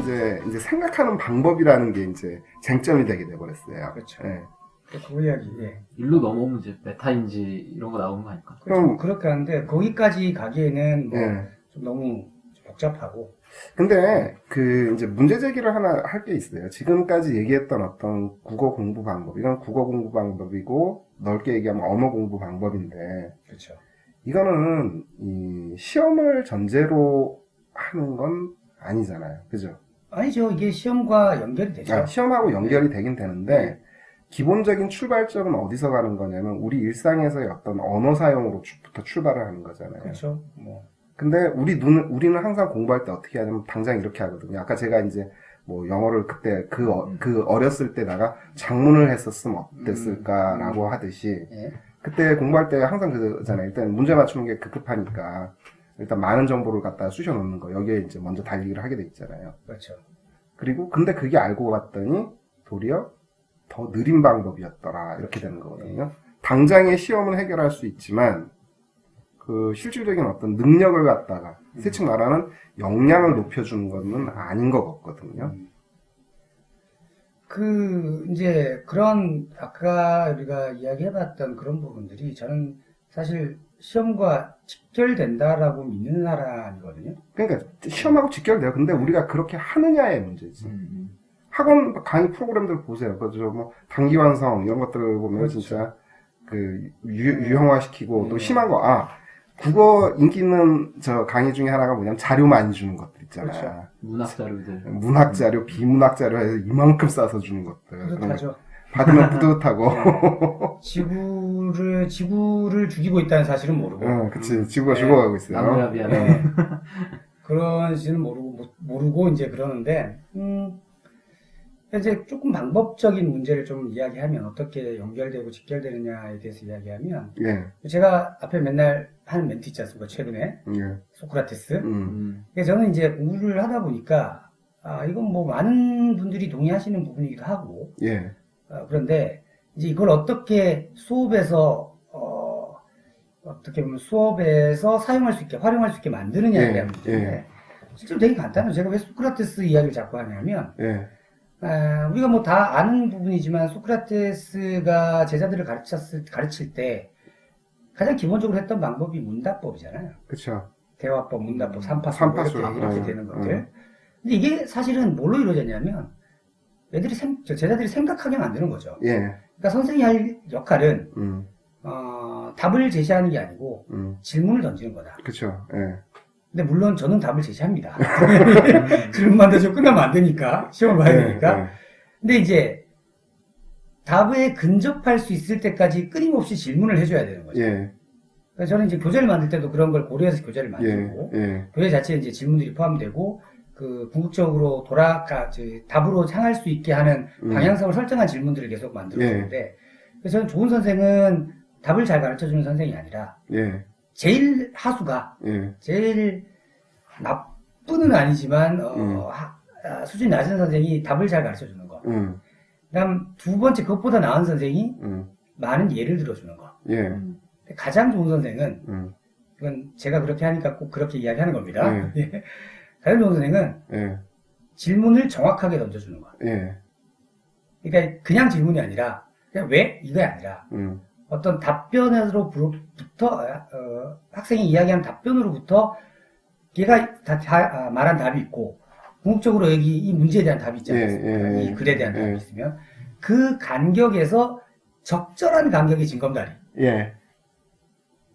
그러면 이제 생각하는 방법이라는 게 이제 쟁점이 되게 돼버렸어요. 그렇죠. 예. 그 이야기, 예. 일로 넘어오면 이제 메타인지 이런 거 나오는 거 아닐까? 그렇죠. 그렇게 하는데, 거기까지 가기에는 뭐, 예. 좀 너무 복잡하고. 근데 이제 문제 제기를 하나 할 게 있어요. 지금까지 얘기했던 어떤 국어 공부 방법, 이건 국어 공부 방법이고 넓게 얘기하면 언어 공부 방법인데, 그렇죠. 이거는 이 시험을 전제로 하는 건 아니잖아요. 그죠? 아니죠. 이게 시험과 연결이 되죠. 시험하고 연결이 되긴 되는데, 기본적인 출발점은 어디서 가는 거냐면 우리 일상에서의 어떤 언어 사용으로부터 출발을 하는 거잖아요. 그렇죠. 뭐. 근데 우리는 항상 공부할 때 어떻게 하냐면 당장 이렇게 하거든요. 아까 제가 이제 뭐 영어를 그때 그 어렸을 때 내가 작문을 했었으면 어땠을까라고 하듯이 예. 그때 공부할 때 항상 그잖아요. 일단 문제 맞추는 게 급급하니까 일단 많은 정보를 갖다 쑤셔 넣는 거. 여기에 이제 먼저 달리기를 하게 돼 있잖아요. 그렇죠. 그리고 근데 그게 알고 봤더니 도리어 더 느린 방법이었더라. 이렇게 되는 거거든요. 당장의 시험은 해결할 수 있지만 그 실질적인 어떤 능력을 갖다가 세칭 말하는 역량을 높여주는 것은 아닌 것 같거든요. 이제 그런 아까 우리가 이야기해봤던 그런 부분들이 저는 사실 시험과 직결된다라고 믿는 사람이거든요. 그러니까 시험하고 직결돼요. 근데 우리가 그렇게 하느냐의 문제지. 학원 강의 프로그램들 보세요. 그죠? 뭐 단기 완성 이런 것들을 보면 그렇죠. 진짜 그 유형화시키고 또 심한 거 국어 인기 있는 저 강의 중에 하나가 뭐냐면 자료 많이 주는 것들 있잖아요. 그렇죠. 문학 자료들. 문학 자료, 비문학 자료 해서 이만큼 싸서 주는 것들. 뿌듯하죠. 받으면 뿌듯하고. 지구를 죽이고 있다는 사실은 모르고. 그치. 지구가 죽어가고 있어요. 나무야 미안해. 네. 그런지는 모르고 이제 그러는데, 이제 조금 방법적인 문제를 좀 이야기하면 어떻게 연결되고 직결되느냐에 대해서 이야기하면, 예. 제가 앞에 맨날 하는 멘트 있지 않습니까? 최근에. 예. 소크라테스. 음. 그래서 저는 이제 공부를 하다 보니까, 이건 뭐 많은 분들이 동의하시는 부분이기도 하고, 예. 그런데 이제 이걸 어떻게 수업에서, 어떻게 보면 수업에서 사용할 수 있게, 활용할 수 있게 만드느냐에 대한 문제인데, 실제로 되게 간단해요. 제가 왜 소크라테스 이야기를 자꾸 하냐면, 예. 우리가 뭐 다 아는 부분이지만 소크라테스가 제자들을 가르칠 때 가장 기본적으로 했던 방법이 문답법이잖아요. 그쵸. 대화법, 문답법, 삼파수, 삼파수. 이렇게 되는 것들. 근데 이게 사실은 뭘로 이루어졌냐면 제자들이 생각하게 만드는 거죠. 예. 그러니까 선생이 할 역할은 답을 제시하는 게 아니고 질문을 던지는 거다. 그쵸. 예. 근데 물론 저는 답을 제시합니다. 질문만 던지고 끝나면 안 되니까 시험을 봐야 되니까. 근데 이제 답에 근접할 수 있을 때까지 끊임없이 질문을 해줘야 되는 거죠. 예. 그래서 저는 이제 교재를 만들 때도 그런 걸 고려해서 교재를 만들고 예. 교재 자체에 이제 질문들이 포함되고 그 궁극적으로 답으로 향할 수 있게 하는 방향성을 설정한 질문들을 계속 만들었는데 그래서 저는 좋은 선생은 답을 잘 가르쳐주는 선생이 아니라 예. 제일 하수가 제일 나쁘는 아니지만 수준이 낮은 선생이 답을 잘 가르쳐주는 거. 그다음 두 번째 그것보다 나은 선생이 많은 예를 들어주는 거. 예. 가장 좋은 선생은 이건 제가 그렇게 하니까 꼭 그렇게 이야기하는 겁니다. 예. 가장 좋은 선생은 질문을 정확하게 던져주는 거. 그러니까 그냥 질문이 아니라 그냥 왜 이게 아니라 어떤 답변으로부터 학생이 이야기한 답변으로부터 얘가 말한 답이 있고 궁극적으로 여기 이 문제에 대한 답이 있지 않습니까? 이 글에 대한 답이 있으면 그 간격에서 적절한 간격의 징검다리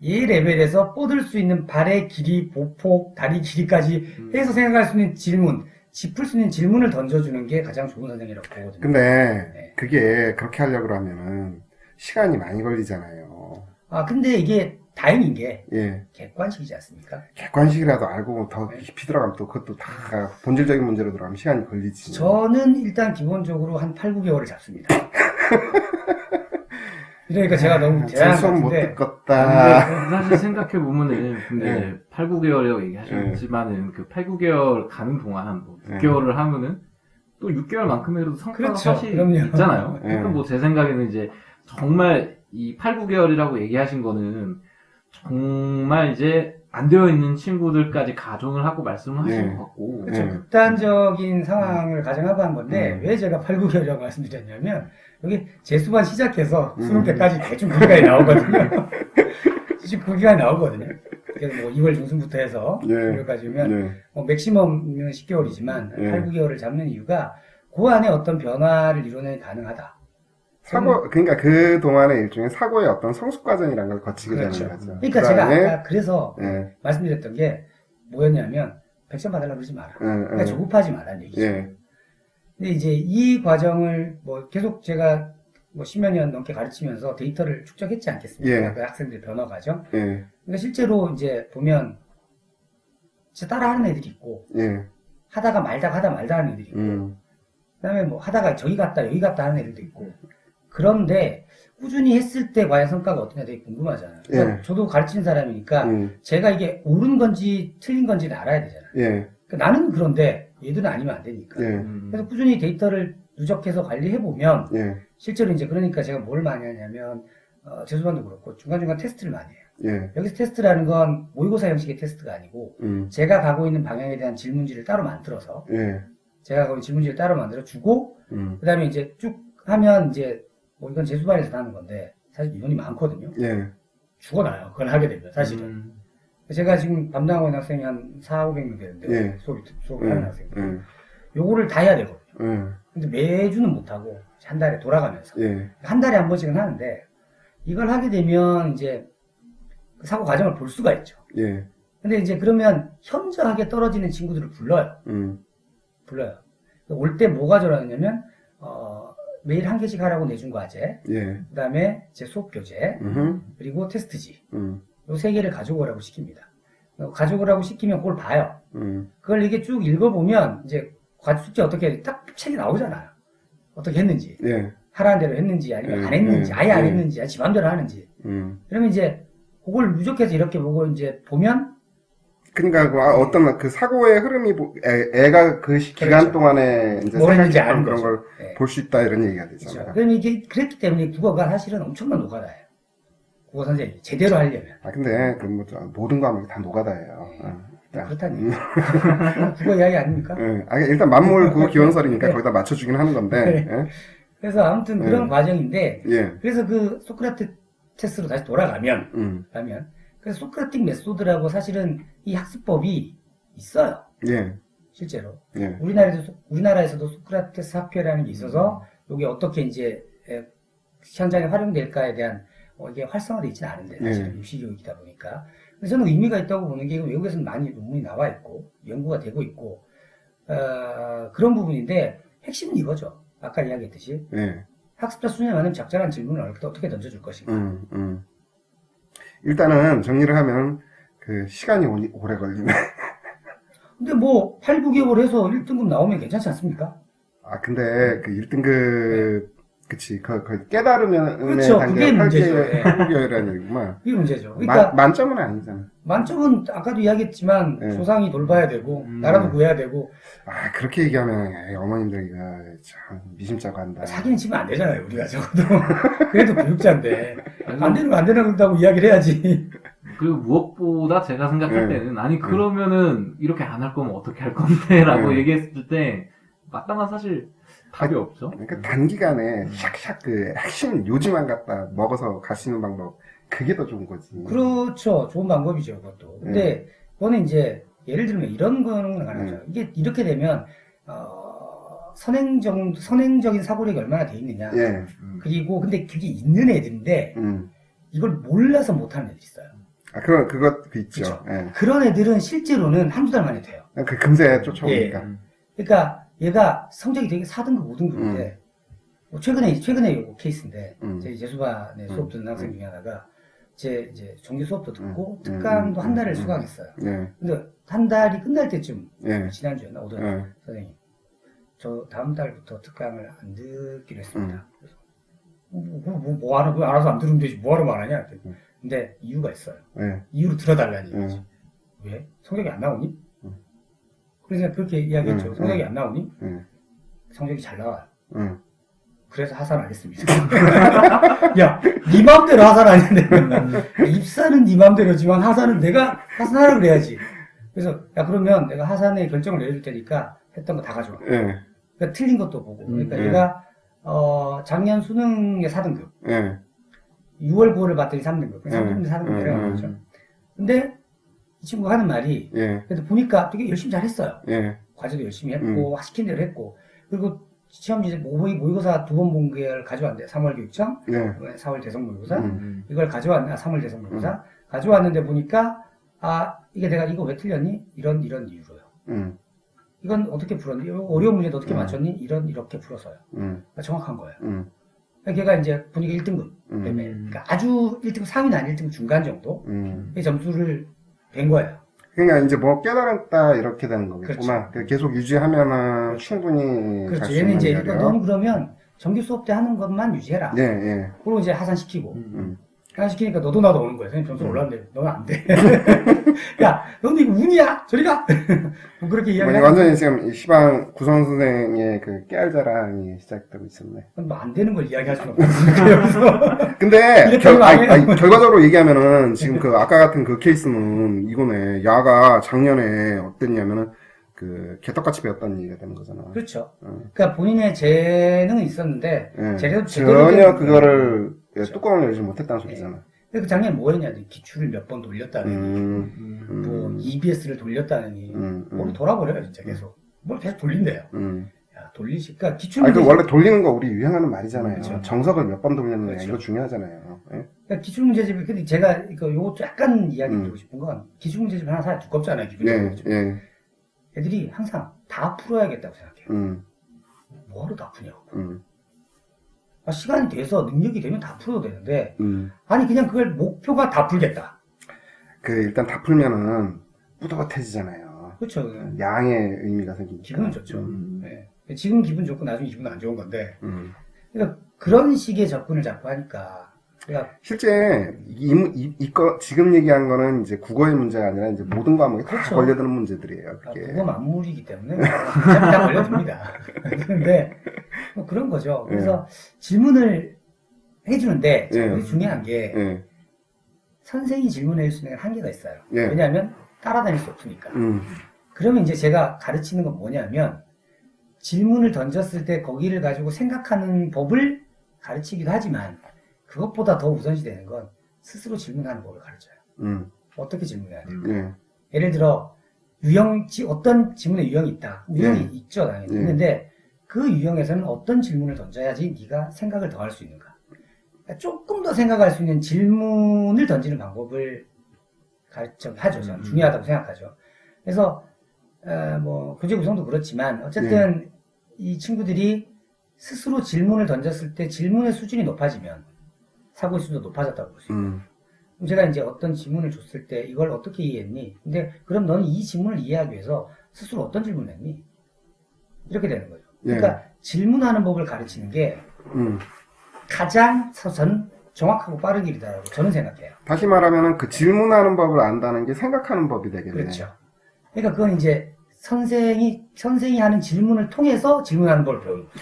이 레벨에서 뻗을 수 있는 발의 길이, 보폭, 다리 길이까지 해서 생각할 수 있는 질문, 짚을 수 있는 질문을 던져주는 게 가장 좋은 선생이라고 보거든요. 근데 그게 그렇게 하려고 그러면은 시간이 많이 걸리잖아요. 근데 이게 다행인 게 객관식이지 않습니까? 객관식이라도 알고 더 깊이 들어가면 또 그것도 다 본질적인 문제로 들어가면 시간이 걸리지. 저는 일단 기본적으로 한 8, 9개월을 잡습니다. 그러니까 제가 너무 대단한 것 수업 못 같은데 듣겠다. 사실 생각해보면은, 근데 8, 9개월이라고 얘기하셨지만은, 그 8, 9개월 가는 동안, 뭐 6개월을 하면은, 또 6개월만큼이라도 성과가 그렇죠. 사실 그럼요. 있잖아요. 그러니까 뭐 제 생각에는 이제, 정말 이 8, 9개월이라고 얘기하신 거는, 정말 이제, 안 되어 있는 친구들까지 가정을 하고 말씀을 하신 네. 것 같고. 그렇죠. 네. 극단적인 상황을 가정하고 한 건데, 왜 제가 8, 9개월이라고 말씀드렸냐면, 여기 재수반 시작해서 수능 때까지 대충 그 기간이 나오거든요. 지금 그 기간이 나오거든요. 그래서 뭐 2월 중순부터 해서 예. 6월까지면, 예. 뭐 맥시멈은 10개월이지만, 예. 8, 9개월을 잡는 이유가, 그 안에 어떤 변화를 이뤄내기 가능하다. 그러니까 그 동안의 일종의 사고의 어떤 성숙 과정이라는 걸 거치게 그렇죠. 되는 거죠. 그러니까 제가 아까 그래서 예. 말씀드렸던 게 뭐였냐면, 100점 받으려고 그러지 마라. 예. 그러니까 조급하지 말라는 얘기죠. 예. 근데 이제 이 과정을 뭐 계속 제가 뭐 10여 년 넘게 가르치면서 데이터를 축적했지 않겠습니까? 예. 그 학생들 변화 과정. 예. 그러니까 실제로 이제 보면 진짜 따라하는 애들이 있고, 예. 하다가 말다 하는 애들이 있고, 그다음에 뭐 하다가 저기 갔다 여기 갔다 하는 애들도 있고. 그런데 꾸준히 했을 때 과연 성과가 어떠냐 되게 궁금하잖아요. 그러니까 예. 저도 가르치는 사람이니까 제가 이게 옳은 건지 틀린 건지는 알아야 되잖아요. 예. 그러니까 나는 그런데 얘들은 아니면 안 되니까. 예. 그래서 꾸준히 데이터를 누적해서 관리해보면 예. 실제로 이제 그러니까 제가 뭘 많이 하냐면 재수반도 그렇고 중간중간 테스트를 많이 해요. 예. 여기서 테스트라는 건 모의고사 형식의 테스트가 아니고 제가 가고 있는 방향에 대한 질문지를 따로 만들어서 예. 제가 가고 있는 질문지를 따로 만들어 주고 그 다음에 이제 쭉 하면 이제 뭐 이건 재수반에서 하는 건데 사실 인원이 많거든요. 예. 죽어나요. 그걸 하게 되면 사실은. 제가 지금 담당하고 있는 학생이 한 4,500명 되는데 예. 수업을 하는 학생들. 예. 요거를 다 해야 되거든요. 예. 근데 매주는 못하고 한 달에 돌아가면서 예. 한 달에 한 번씩은 하는데 이걸 하게 되면 이제 그 사고 과정을 볼 수가 있죠. 예. 근데 이제 그러면 현저하게 떨어지는 친구들을 불러요. 불러요. 올 때 뭐가 저러냐면 매일 한 개씩 하라고 내준 과제, 예. 그다음에 제 수업 교재, 그리고 테스트지. 요 세 개를 가져오라고 시킵니다. 가져오라고 시키면 그걸 봐요. 그걸 이게 쭉 읽어보면 이제 숙제 어떻게 딱 책이 나오잖아요. 어떻게 했는지. 예. 하라는 대로 했는지 아니면 예, 안 했는지 예, 아예 안 예. 했는지 지 맘대로 하는지. 그러면 이제 그걸 누적해서 이렇게 보고 이제 보면 그러니까 어떤 그 사고의 흐름이 애가 그 기간 그렇죠. 동안에 이제 뭘 했는지 생각했던 아는 그런 거죠. 걸 네. 볼 수 있다 이런 얘기가 그렇죠. 되잖아요. 그럼 이게 그랬기 때문에 국어가 사실은 엄청난 노가다예요. 국어 선생님이 제대로 하려면. 근데 그럼 뭐 모든 과목이 다 노가다예요. 그렇다니. 국어 이야기 아닙니까? 일단 만물 구호 기원설이니까 네. 거기다 맞춰주긴 하는 건데. 네. 그래서 아무튼 그런 과정인데 예. 그래서 그 소크라테스로 다시 돌아가면 그래서 소크라틱 메소드라고 사실은 이 학습법이 있어요. 예. 실제로. 예. 우리나라에서도 소크라테스 학회라는 게 있어서 이게 어떻게 이제 현장에 활용될까에 대한 이게 활성화되어 있지는 않은데 사실은 입시교육이다 보니까. 그래서 저는 의미가 있다고 보는 게 외국에서는 많이 논문이 나와 있고 연구가 되고 있고 그런 부분인데 핵심은 이거죠. 아까 이야기했듯이 예. 학습자 수준에 맞는 적절한 질문을 어떻게 던져줄 것인가. 일단은 정리를 하면 그 시간이 오래 걸리네. 근데 뭐 8, 9개월 해서 1등급 나오면 괜찮지 않습니까? 근데 그 1등급 그치 그 깨달으면 그렇죠. 그게 문제죠. 8개월이라는 얘기구만. 이게 문제죠. 그러니까 만점은 아니잖아. 만점은 아까도 이야기했지만 네. 조상이 돌봐야 되고 나라도 구해야 되고 그렇게 얘기하면 어머님들 참 미심쩍어 한다. 사기는 치면 안 되잖아요. 우리가 적어도 그래도 교육자인데 안 되는 거 안 된다고 이야기를 해야지. 그리고 무엇보다 제가 생각할 때는 아니 그러면은 이렇게 안 할 거면 어떻게 할 건데 라고 얘기했을 때 마땅한 사실 답이 없죠. 그러니까 단기간에 샥샥 그 핵심 요지만 갖다 먹어서 갈 수 있는 방법 그게 더 좋은 거지. 그렇죠. 좋은 방법이죠. 그것도. 근데 그거는 이제 예를 들면 이런 거는 가능하죠. 이게 이렇게 되면 선행적인 사고력이 얼마나 돼 있느냐. 예. 그리고 근데 그게 있는 애들인데 이걸 몰라서 못하는 애들이 있어요. 그것 있죠. 그렇죠. 예. 그런 애들은 실제로는 한두 달 만에 돼요. 그 금세 쫓아오니까. 그러니까 얘가 성적이 되게 4등급, 5등급인데 최근에 요거 케이스인데 제 재수반에 수업 듣는 학생 중에 하나가 제 이제 정규 수업도 듣고 특강도 한 달을 수강했어요. 근데 한 달이 끝날 때쯤 지난주였나 오더니 선생님 저 다음 달부터 특강을 안 듣기로 했습니다. 그래서 뭐하러 그거 알아서 안 들으면 되지 뭐하러 말하냐. 근데 이유가 있어요. 이유를 들어달라는 얘기지. 왜? 성적이 안 나오니? 그래서 그렇게 이야기했죠. 성적이 안 나오니? 성적이 잘 나와요. 그래서 하산하겠습니다. 야, 네 맘대로 하산하는데 입사는 네 맘대로지만 하산은 내가 하산하라 그래야지. 그래서 야 그러면 내가 하산의 결정을 내줄 테니까 했던 거 다 가져와. 예. 그러니까 틀린 것도 보고. 그러니까 얘가 작년 수능에 4등급. 예. 6월 9월을 봤더니 3등급. 3등급 4등급 내려간 거죠. 근데 이 친구가 하는 말이 예. 그래도 보니까 되게 열심히 잘했어요. 예. 과제도 열심히 했고 시킨 대로 했고 그리고 시험지 모의고사 2번 본 걸 가져왔는데 3월 교육청, 예. 4월 대성 모의고사 이걸 가져왔나 3월 대성 모의고사 가져왔는데 보니까 이게 내가 이거 왜 틀렸니? 이런 이유로요. 이건 어떻게 풀었니? 어려운 문제도 어떻게 맞췄니? 이렇게 풀어서요. 그러니까 정확한 거예요. 그러니까 걔가 이제 보니까 1등급 그러니까 아주 1등급 상위는 아닌 1등급 중간 정도 의 점수를 낸 거예요. 그러니까 이제 뭐 깨달았다 이렇게 되는 거겠구만. 그렇죠. 계속 유지하면은 그렇죠. 충분히 그렇죠. 갈 수 얘는 있는 이제 자리요. 너는 그러면 정규 수업 때 하는 것만 유지해라. 예, 예. 그리고 이제 하산시키고 하산시키니까 너도 나도 오는 거예요. 선생님 점수 올랐는데 너는 안 돼. 야, 너는 이거 운이야. 저리 가. 뭐 그렇게 이야기하는 완전히 지금 시방 구성 선생의 그 깨알 자랑이 시작되고 있었네. 뭐 안 되는 걸 이야기할 수는 없으니까. 근데 결과적으로 얘기하면은 지금 그 아까 같은 그 케이스는 이거네. 야가 작년에 어땠냐면은 그 개떡같이 배웠다는 얘기가 되는 거잖아. 그렇죠. 그러니까 본인의 재능은 있었는데 예. 제대로 전혀 그거를 그렇죠. 뚜껑을 열지 못했다는 소리잖아. 그 작년에 뭐 했냐니 기출을 몇 번 돌렸다느니 뭐 EBS를 돌렸다느니 머리 돌아버려요 진짜 계속. 뭘 계속 돌린대요. 야 돌리니까 기출 아니 그 원래 돌리는 거 우리 유행하는 말이잖아요. 그렇죠. 정석을 몇 번 돌렸느냐 그렇죠. 이거 중요하잖아요. 예? 그러니까 기출문제집이 근데 제가 요것도 약간 이야기 드리고 싶은 건 기출문제집 하나 사야 두껍잖아요. 기본적으로. 예. 애들이 항상 다 풀어야겠다고 생각해요. 뭐하러 다 푸냐고. 시간이 돼서 능력이 되면 다 풀어도 되는데 아니 그냥 그걸 목표가 다 풀겠다. 그 일단 다 풀면은 뿌듯해지잖아요. 그렇죠. 양의 의미가 생기니까. 기분은 좋죠. 네. 지금 기분 좋고 나중에 기분 안 좋은 건데. 그러니까 그런 식의 접근을 자꾸 하니까. 그러니까 실제 지금 얘기한 거는 이제 국어의 문제가 아니라 이제 모든 과목에 다 그렇죠. 걸려드는 문제들이에요. 그게. 국어 만물이기 때문에 다 걸려듭니다. 그런데 뭐 그런 거죠. 그래서 질문을 해주는데 예. 중요한 게 예. 선생이 질문해 줄 수 있는 한계가 있어요. 예. 왜냐하면 따라다닐 수 없으니까. 그러면 이제 제가 가르치는 건 뭐냐면 질문을 던졌을 때 거기를 가지고 생각하는 법을 가르치기도 하지만 그것보다 더 우선시 되는 건 스스로 질문하는 법을 가르쳐요. 어떻게 질문해야 될까? 예를 들어 어떤 질문에 유형이 있다. 유형이 있죠 당연히. 있는데 그 유형에서는 어떤 질문을 던져야지 네가 생각을 더 할 수 있는가. 그러니까 조금 더 생각할 수 있는 질문을 던지는 방법을 하죠. 저는 중요하다고 생각하죠. 그래서 뭐 교재 구성도 그렇지만 어쨌든 이 친구들이 스스로 질문을 던졌을 때 질문의 수준이 높아지면 사고의 수준도 높아졌다고 볼 수 있어요. 그럼 제가 이제 어떤 질문을 줬을 때 이걸 어떻게 이해했니? 근데 그럼 너는 이 질문을 이해하기 위해서 스스로 어떤 질문을 했니? 이렇게 되는 거죠. 그러니까 질문하는 법을 가르치는 게 가장 저는 정확하고 빠른 길이다라고 저는 생각해요. 다시 말하면은 그 질문하는 법을 안다는 게 생각하는 법이 되겠네요. 그렇죠. 그러니까 그건 이제 선생이 하는 질문을 통해서 질문하는 걸 배우는 거죠.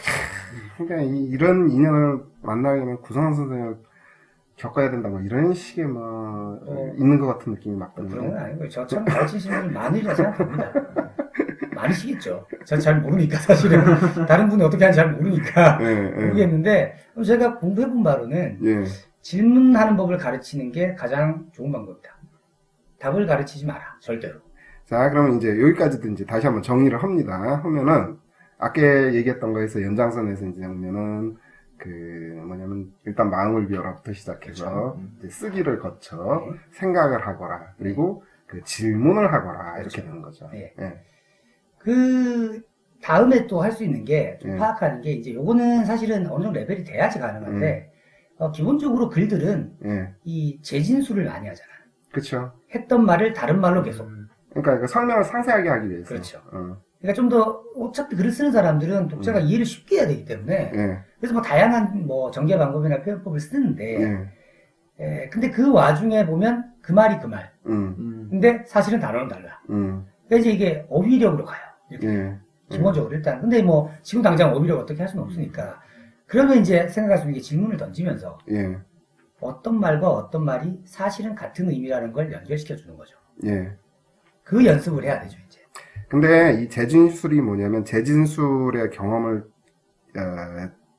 그러니까 이런 인연을 만나려면 구성원 선생을 겪어야 된다 뭐 이런 식의 뭐 있는 것 같은 느낌이 막 드는데. 그런 건 아니고요. 저처럼 가르치시는 분이 많으리라 생각합니다. 많으시겠죠. 전 잘 모르니까 사실은 다른 분이 어떻게 하는지 잘 모르니까 모르겠는데 제가 공부해본 바로는 질문하는 법을 가르치는 게 가장 좋은 방법이다. 답을 가르치지 마라. 절대로. 자, 그러면 이제 여기까지도 이제 다시 한번 정리를 합니다. 하면은 아까 얘기했던 거에서 연장선에서 이제 보면은 뭐냐면 일단 마음을 비워라부터 시작해서 그렇죠. 이제 쓰기를 거쳐 생각을 하거라. 그리고 그 질문을 하거라. 그렇죠. 이렇게 되는 거죠. 그 다음에 또 할 수 있는 게 좀 파악하는 게 이제 요거는 사실은 어느 정도 레벨이 돼야지 가능한데 기본적으로 글들은 이 재진술을 많이 하잖아. 그렇죠. 했던 말을 다른 말로 계속. 그러니까 그 설명을 상세하게 하기 위해서. 그렇죠. 그러니까 좀 더 어차피 글을 쓰는 사람들은 독자가 이해를 쉽게 해야 되기 때문에 그래서 뭐 다양한 뭐 전개 방법이나 표현법을 쓰는데 근데 그 와중에 보면 그 말이 그 말. 근데 사실은 단어는 달라. 그래서 이제 이게 어휘력으로 가요. 이렇게. 기본적으로 일단. 근데 뭐 지금 당장 어휘력 어떻게 할 수는 없으니까. 그러면 이제 생각할 수 있는 게 질문을 던지면서 예. 어떤 말과 어떤 말이 사실은 같은 의미라는 걸 연결시켜 주는 거죠. 예. 그 연습을 해야 되죠, 이제. 근데 이 재진술이 뭐냐면 재진술의 경험을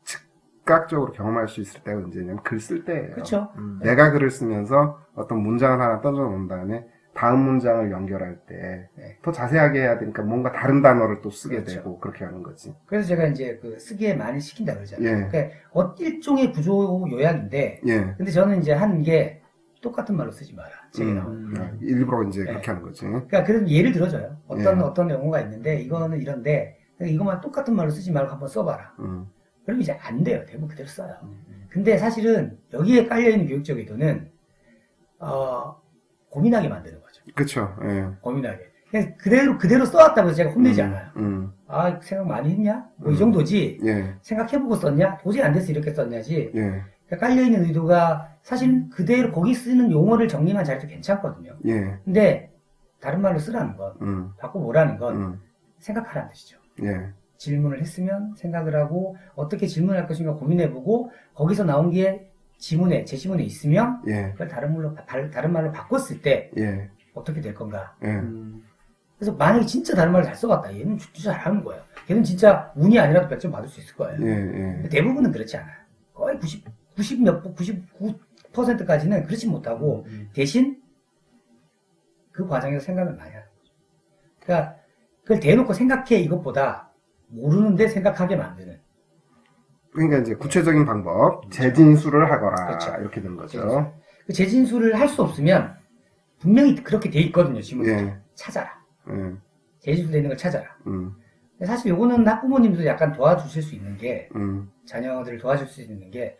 즉각적으로 경험할 수 있을 때가 언제냐면 글 쓸 때예요. 그렇죠. 내가 글을 쓰면서 어떤 문장을 하나 던져놓은 다음에 다음 문장을 연결할 때 더 네. 자세하게 해야 되니까 뭔가 다른 단어를 또 쓰게 그렇죠. 되고 그렇게 하는 거지. 그래서 제가 이제 그 쓰기에 많이 시킨다 그러잖아요. 예. 그러니까 일종의 구조 요약인데, 예. 근데 저는 이제 한 게 똑같은 말로 쓰지 마라. 책에 나오는. 일부러 이제 네. 그렇게 하는 거지. 그러니까 그런 예를 들어줘요. 예. 어떤 용어가 있는데 이거는 이런데 이것만 똑같은 말로 쓰지 말고 한번 써봐라. 그럼 이제 안 돼요. 대부분 그대로 써요. 근데 사실은 여기에 깔려있는 교육적 의도는 고민하게 만드는 거죠. 그쵸. 예. 고민하게. 그냥 그대로 써왔다고 해서 제가 혼내지 않아요. 아, 생각 많이 했냐? 뭐 이 정도지. 예. 생각해보고 썼냐? 도저히 안 돼서 이렇게 썼냐지. 예. 그러니까 깔려있는 의도가 사실 그대로 거기 쓰는 용어를 정리만 잘해도 괜찮거든요. 예. 근데 다른 말로 쓰라는 건, 바꿔보라는 건 생각하라는 뜻이죠. 예. 질문을 했으면 생각을 하고 어떻게 질문할 것인가 고민해보고 거기서 나온 게 제 지문에 있으면 예. 그걸 다른 말로 바꿨을 때 예. 어떻게 될 건가. 예. 그래서 만약에 진짜 다른 말을 잘 써봤다. 얘는 진짜 잘하는 거예요. 걔는 진짜 운이 아니라도 100점 받을 수 있을 거예요. 예. 예. 근데 대부분은 그렇지 않아요. 거의 99%까지는 그렇지 못하고 대신 그 과정에서 생각을 많이 하는 거죠. 그러니까 그걸 대놓고 생각해 이것보다 모르는데 생각하게 만드는. 그러니까 이제 구체적인 방법, 재진술을 하거라. 그렇죠. 이렇게 되는 거죠. 그 재진술을 할 수 없으면 분명히 그렇게 돼 있거든요. 지문에. 예. 찾아라. 예. 재진술 되어 있는 걸 찾아라. 음. 근데 사실 요거는 학부모님도 약간 도와주실 수 있는 게 음. 자녀들을 도와줄 수 있는 게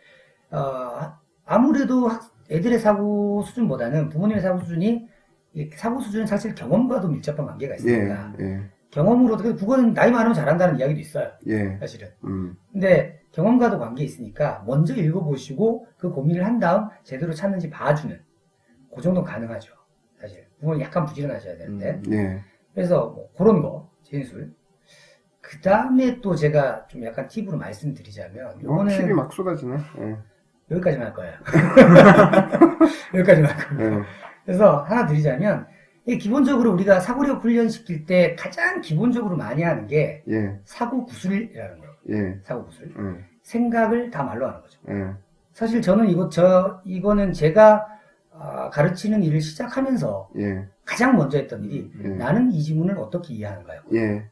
아무래도 애들의 사고 수준보다는 부모님의 사고 수준이 사고 수준은 사실 경험과도 밀접한 관계가 예. 있습니다. 예. 경험으로 그거는 나이 많으면 잘한다는 이야기도 있어요. 예. 사실은. 음. 근데 경험과도 관계 있으니까 먼저 읽어보시고 그 고민을 한 다음 제대로 찾는지 봐주는 그 정도는 가능하죠. 사실 부모님 약간 부지런하셔야 되는데 예. 그래서 뭐 그런 거 진술. 그 다음에 또 제가 좀 약간 팁으로 말씀드리자면 요거는 팁이 막 쏟아지네. 예. 여기까지만 할 거예요. 여기까지만 할 겁니다. 예. 그래서 하나 드리자면 이게 기본적으로 우리가 사고력 훈련시킬 때 가장 기본적으로 많이 하는 게 예. 사고 구술이라는 거예요. 예. 사고 구술. 예. 생각을 다 말로 하는 거죠. 예. 사실 저는 이거는 제가 가르치는 일을 시작하면서 예. 가장 먼저 했던 일이 예. 나는 이 지문을 어떻게 이해하는가요? 예.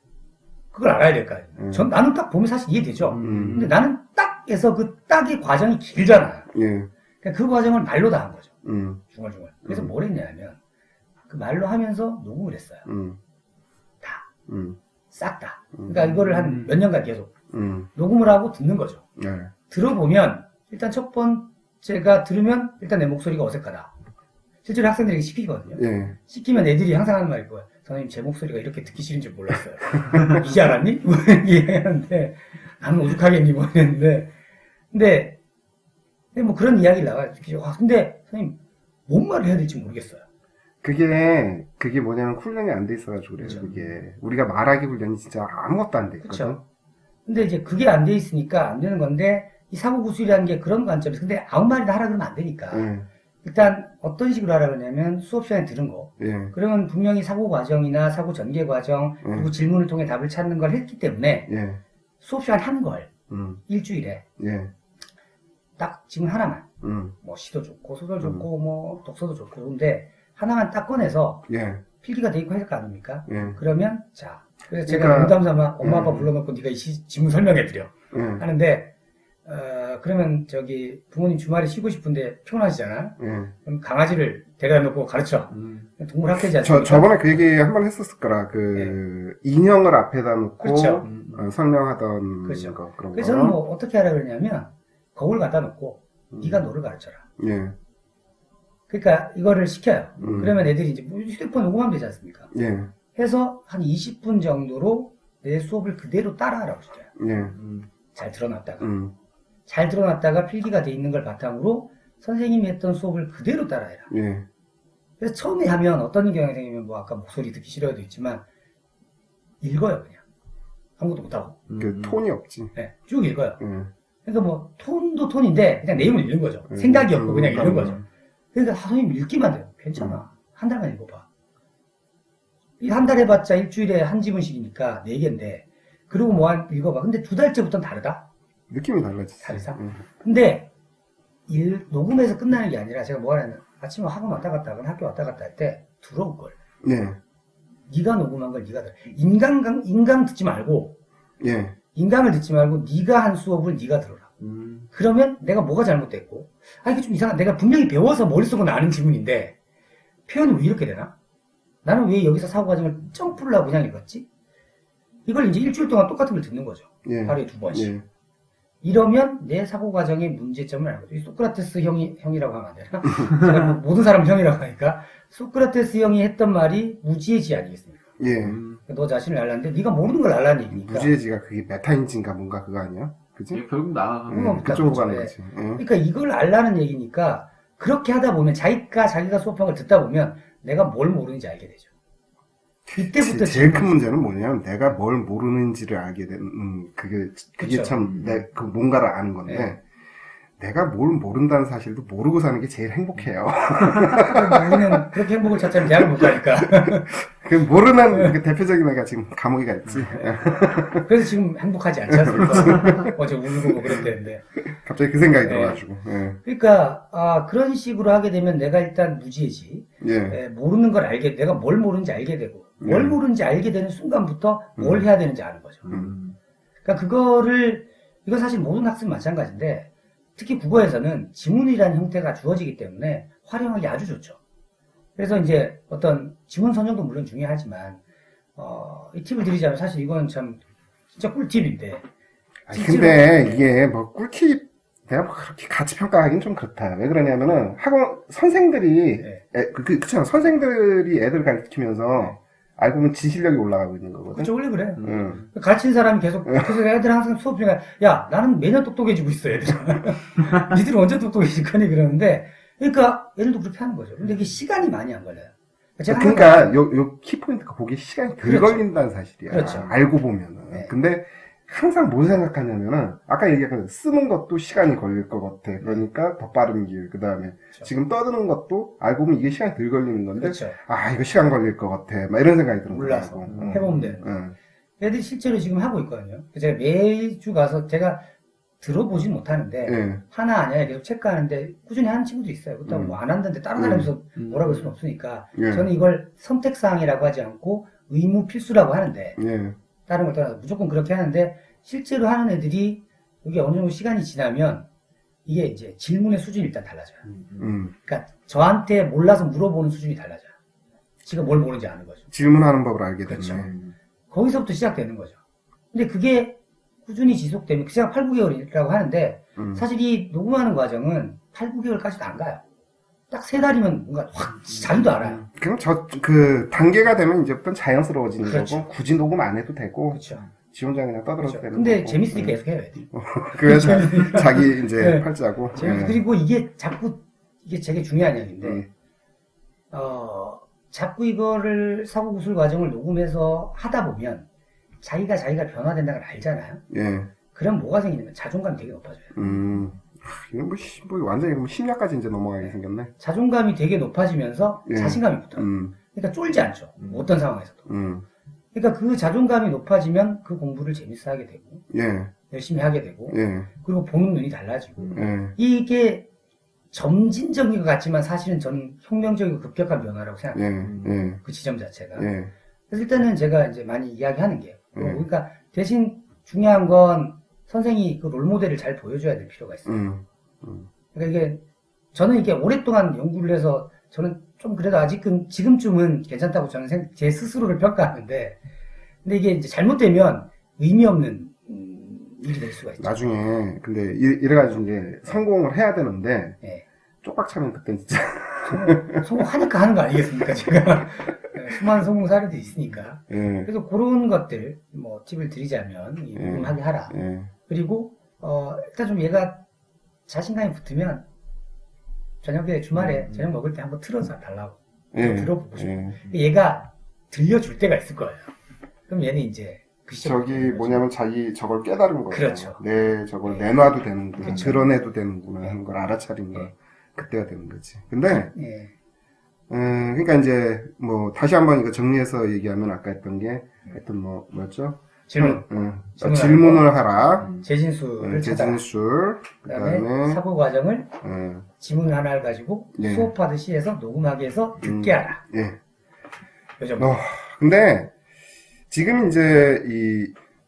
그걸 알아야 될 거 아니에요. 나는 딱 보면 사실 이해되죠. 근데 나는 딱 해서 그 딱의 과정이 길잖아요. 예. 그러니까 그 과정을 말로 다 한 거죠. 음. 중얼중얼. 그래서 뭘 했냐면 그 말로 하면서 녹음을 했어요. 다. 싹 다. 그러니까 이거를 한 몇 년간 계속 녹음을 하고 듣는 거죠. 예. 들어보면 일단 첫 번째가 들으면 일단 내 목소리가 어색하다. 실제로 학생들에게 시키거든요. 예. 시키면 애들이 항상 하는 말일 거예요. 선생님 제 목소리가 이렇게 듣기 싫은 줄 몰랐어요. 이제 알았니? 뭐 얘기하는데 나는 오죽하겠니? 뭐 이랬는데 근데 뭐 그런 이야기를 나와요. 근데 선생님 뭔 말을 해야 될지 모르겠어요. 그게 뭐냐면 훈련이 안 돼 있어가지고 그래요. 그렇죠. 그게 우리가 말하기 훈련이 진짜 아무것도 안 돼 있거든. 그렇죠. 근데 이제 그게 안 돼 있으니까 안 되는 건데 이 사고 구술이라는 게 그런 관점에서 근데 아무 말이나 하라 그러면 안 되니까 예. 일단 어떤 식으로 하라 그러냐면 수업 시간에 들은 거 예. 그러면 분명히 사고 과정이나 사고 전개 과정 그리고 질문을 통해 답을 찾는 걸 했기 때문에 예. 수업 시간 한 걸 일주일에 예. 딱 지문 하나만 뭐 시도 좋고 소설 좋고 뭐 독서도 좋고 그런데 하나만 딱 꺼내서 예. 필기가 돼 있고 할 거 아닙니까? 예. 그러면 자 그래서 제가 그러니까, 농담 삼아 엄마 아빠 불러놓고 네가 이 지문 설명해 드려 예. 하는데 그러면 저기 부모님 주말에 쉬고 싶은데 피곤하시잖아. 예. 그럼 강아지를 데려다 놓고 가르쳐. 동물학대지 않습니까? 저번에 그 얘기 한 번 했었을 거라. 인형을 앞에다 놓고 그렇죠. 설명하던 그렇죠. 거 그런 거. 그래서 저는 뭐 어떻게 하라 그러냐면 거울 갖다 놓고 네가 너를 가르쳐라. 예. 그러니까 이거를 시켜요. 그러면 애들이 이제 뭐 휴대폰 녹음하면 되지 않습니까? 예. 해서 한 20분 정도로 내 수업을 그대로 따라하라고 시켜요. 예. 잘 들어놨다가. 잘 들어놨다가 필기가 돼 있는 걸 바탕으로 선생님이 했던 수업을 그대로 따라해라. 예. 그래서 처음에 하면 어떤 경향이 생기면 뭐 아까 목소리 듣기 싫어도 있지만 읽어요 그냥 아무것도 못하고 그 톤이 없지. 네, 쭉 읽어요. 그러니까 뭐 톤도 톤인데 그냥 내용을 읽는 거죠. 생각이 없고 그냥 읽는 거죠. 그러니까 선생님 읽기만 돼요. 괜찮아. 한 달만 읽어봐. 이 한 달 해봤자 일주일에 한 지문씩이니까 4개인데 그리고 뭐 한 읽어봐. 근데 2달째부터는 다르다? 느낌이 달라지지. 다르다? 근데 녹음해서 끝나는 게 아니라 제가 뭐 하냐면 아침에 학원 왔다 갔다 하거나 학교 왔다 갔다 할 때 들어올 걸. 네. 네가 녹음한 걸 네가 들어. 인강 듣지 말고 예. 인강을 듣지 말고 네가 한 수업을 네가 들어라. 그러면 내가 뭐가 잘못됐고 이게 좀 이상한 내가 분명히 배워서 머릿속으로 아는 지문인데 표현이 왜 이렇게 되나? 나는 왜 여기서 사고 과정을 점프를 하고 그냥 읽었지? 이걸 이제 일주일 동안 똑같은 걸 듣는 거죠. 예. 하루에 2번씩. 예. 이러면 내 사고 과정의 문제점을 알거죠. 이 소크라테스 형이라고 하면 안 되나? 제가 모든 사람 형이라고 하니까 소크라테스 형이 했던 말이 무지의지 아니겠습니까? 예. 너 자신을 알라는데 네가 모르는 걸 알라는 얘기니까. 무지의지가 그게 메타인지인가 뭔가 그거 아니야? 그지? 예, 결국 나아가는 그쪽으로 그렇죠. 가는 예. 거지. 예. 그러니까 이걸 알라는 얘기니까 그렇게 하다 보면 자기가 수업한 걸 듣다 보면 내가 뭘 모르는지 알게 되죠. 이때부터 제일 큰 문제는 뭐냐면 내가 뭘 모르는지를 알게 되는 그게 그쵸. 참 그 뭔가를 아는 건데 네. 내가 뭘 모른다는 사실도 모르고 사는 게 제일 행복해요. 우리는 그렇게 행복을 찾자면 대학을 못 가니까. 그 모르는 그 대표적인 애가 지금 감옥에 가 있지. 그래서 지금 행복하지 않지 않습니까? 어제 울고 뭐 그랬대는데. 갑자기 그 생각이 들어가지고. 예. 그러니까 그런 식으로 하게 되면 내가 일단 무지해지. 예. 모르는 걸 알게 내가 뭘 모르는지 알게 되고 뭘 모르는지 알게 되는 순간부터 뭘 해야 되는지 아는 거죠. 그러니까 이건 사실 모든 학생 마찬가지인데 특히 국어에서는 지문이라는 형태가 주어지기 때문에 활용하기 아주 좋죠. 그래서 이제 어떤 지문 선정도 물론 중요하지만 이 팁을 드리자면 사실 이건 참 진짜 꿀팁인데. 근데 이게 뭐 꿀팁 내가 뭐 그렇게 같이 평가하기는 좀 그렇다. 왜 그러냐면은 학원 선생들이 그렇잖아. 선생들이 애들 가르치면서 알고 보면 지실력이 올라가고 있는 거거든. 그렇죠. 원래 그래. 가르친 사람이 계속 애들 항상 수업 중에 야 나는 매년 똑똑해지고 있어 애들. 니들 언제 똑똑해질 거니 그러는데 그러니까 애들도 그렇게 하는 거죠. 근데 이게 시간이 많이 안 걸려요. 그러니까 요 키포인트가 보기 시간이 덜 그렇죠. 걸린다는 사실이야. 그렇죠. 알고 보면은. 네. 근데 항상 뭘 생각하냐면은 아까 얘기한 쓰는 것도 시간이 걸릴 것 같아. 그러니까 더 빠른 길. 그다음에 그렇죠. 지금 떠드는 것도 알고 보면 이게 시간이 덜 걸리는 건데 그렇죠. 이거 시간 걸릴 것 같아. 막 이런 생각이 드는 몰라서 거고. 해보면 되는. 애들이 실제로 지금 하고 있거든요. 제가 매주 가서 제가 들어보진 못하는데 하나 아니야 계속 체크하는데 꾸준히 하는 친구도 있어요. 그렇다고 뭐 안 한다는데 따라다니면서 뭐라고 할 수는 없으니까 저는 이걸 선택사항이라고 하지 않고 의무 필수라고 하는데 다른 걸 떠나서 무조건 그렇게 하는데 실제로 하는 애들이 이게 어느 정도 시간이 지나면 이게 이제 질문의 수준이 일단 달라져요. 그러니까 저한테 몰라서 물어보는 수준이 달라져요. 지가 뭘 모르는지 아는 거죠. 질문하는 법을 알게 되네. 그렇죠. 거기서부터 시작되는 거죠. 근데 그게 꾸준히 지속되면 제가 8, 9개월이라고 하는데 사실 이 녹음하는 과정은 8, 9개월까지도 안 가요. 딱 3달이면 뭔가 확 자기도 알아요. 그럼 그 단계가 되면 이제부터 자연스러워지는 그렇죠. 거고 굳이 녹음 안 해도 되고 그렇죠. 지 혼자 그냥 떠들어도 그렇죠. 되는 근데 거고. 재밌으니까 계속 해요. 애들이. 그래서 자기 이제 네. 팔자고. 그리고 이게 자꾸 이게 되게 중요한 얘기인데 자꾸 이거를 사고구술 과정을 녹음해서 하다 보면 자기가 변화된다는 걸 알잖아요. 그럼 뭐가 생기냐면 자존감이 되게 높아져요. 이건 뭐 완전히 심리학까지 이제 넘어가게 생겼네. 자존감이 되게 높아지면서 자신감이 붙어요. 그러니까 쫄지 않죠. 어떤 상황에서도. 그러니까 그 자존감이 높아지면 그 공부를 재밌어 하게 되고 열심히 하게 되고 그리고 보는 눈이 달라지고 이게 점진적인 것 같지만 사실은 저는 혁명적이고 급격한 변화라고 생각해요. 그 지점 자체가. 그래서 일단은 제가 이제 많이 이야기하는 게 그러니까 대신 중요한 건 선생이 그 롤모델을 잘 보여줘야 될 필요가 있어요. 그러니까 이게 저는 이게 오랫동안 연구를 해서 저는 좀 그래도 아직은 지금쯤은 괜찮다고 저는 제 스스로를 평가하는데 근데 이게 이제 잘못되면 의미 없는 일이 될 수가 있죠. 나중에 근데 이래가지고 이제 성공을 해야 되는데 쪽박 차면 그때 진짜 성공하니까 하는 거 아니겠습니까? 제가 수많은 성공 사례들이 있으니까. 그래서 그런 것들 뭐 팁을 드리자면 녹음하게 하라. 그리고 일단 좀 얘가 자신감이 붙으면 저녁에 주말에 저녁 먹을 때 한번 틀어서 달라고 들어보고 싶어. 얘가 들려줄 때가 있을 거예요. 그럼 얘는 이제 저기 뭐냐면 자기 저걸 깨달은 거예요. 그렇죠. 저걸 내놔도 되는구나, 그렇죠. 드러내도 되는구나 하는 걸 알아차린 거. 그때가 되는 거지. 근데 그러니까 이제 뭐 다시 한번 이거 정리해서 얘기하면 아까 했던 게 하여튼 뭐였죠? 질문을 하라. 재진술을 찾아라. 재진술. 그다음에 사고 과정을 지문 하나를 가지고 수업하듯이 해서 녹음하게 해서 듣게 하라. 요 정도. 근데 지금 이제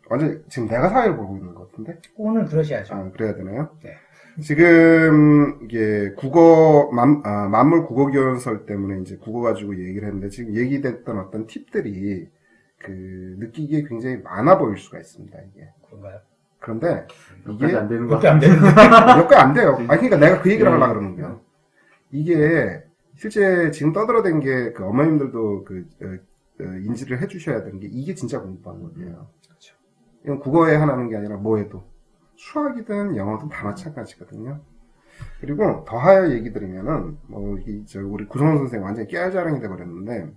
완전 지금 내가 사회를 보고 있는 것 같은데? 오늘 그러셔야죠. 그래야 되나요? 네. 지금 이게 만물 국어교원설 때문에 이제 국어 가지고 얘기를 했는데 지금 얘기됐던 어떤 팁들이 느끼기에 굉장히 많아 보일 수가 있습니다, 이게. 그런가요? 그런데 이게 안 되는 몇 개 안 되는데. 몇 개 안 돼요. 그러니까 내가 그 얘기를 하려고 그러는 거예요. 이게 실제 지금 떠들어댄 게 어머님들도 인지를 해주셔야 되는 게 이게 진짜 공부하는 거예요. 그렇죠. 이건 국어에 하나는 게 아니라 뭐에도 수학이든 영어든 다 마찬가지거든요. 그리고 더하여 얘기 드리면은 우리 구성원 선생 완전히 깨알자랑이 돼버렸는데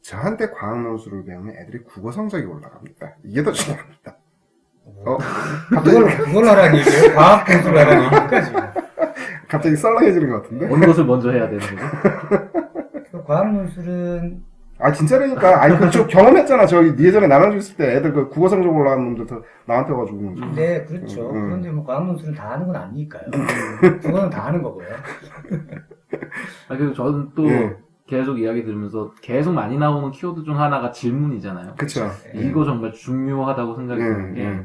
저한테 과학논술을 배우면 애들이 국어 성적이 올라갑니다. 이게 더 중요합니다. 그걸 하라는 얘기예요? 과학 논술 하라는 얘기까지. 갑자기 썰렁해지는 것 같은데? 어느 것을 먼저 해야 되는 거죠? 과학 논술은 진짜라니까. 그쪽 경험했잖아. 예전에 남양주 있을 때 애들 국어 성적 올라가는 놈들 나한테 와가지고. 네, 그렇죠. 그런데 과학 논술은 다 하는 건 아니니까요. 그거는 다 하는 거고요. 그리고 저는 또 계속 이야기 들으면서 계속 많이 나오는 키워드 중 하나가 질문이잖아요. 그쵸. 이거 정말 중요하다고 생각이 드는 게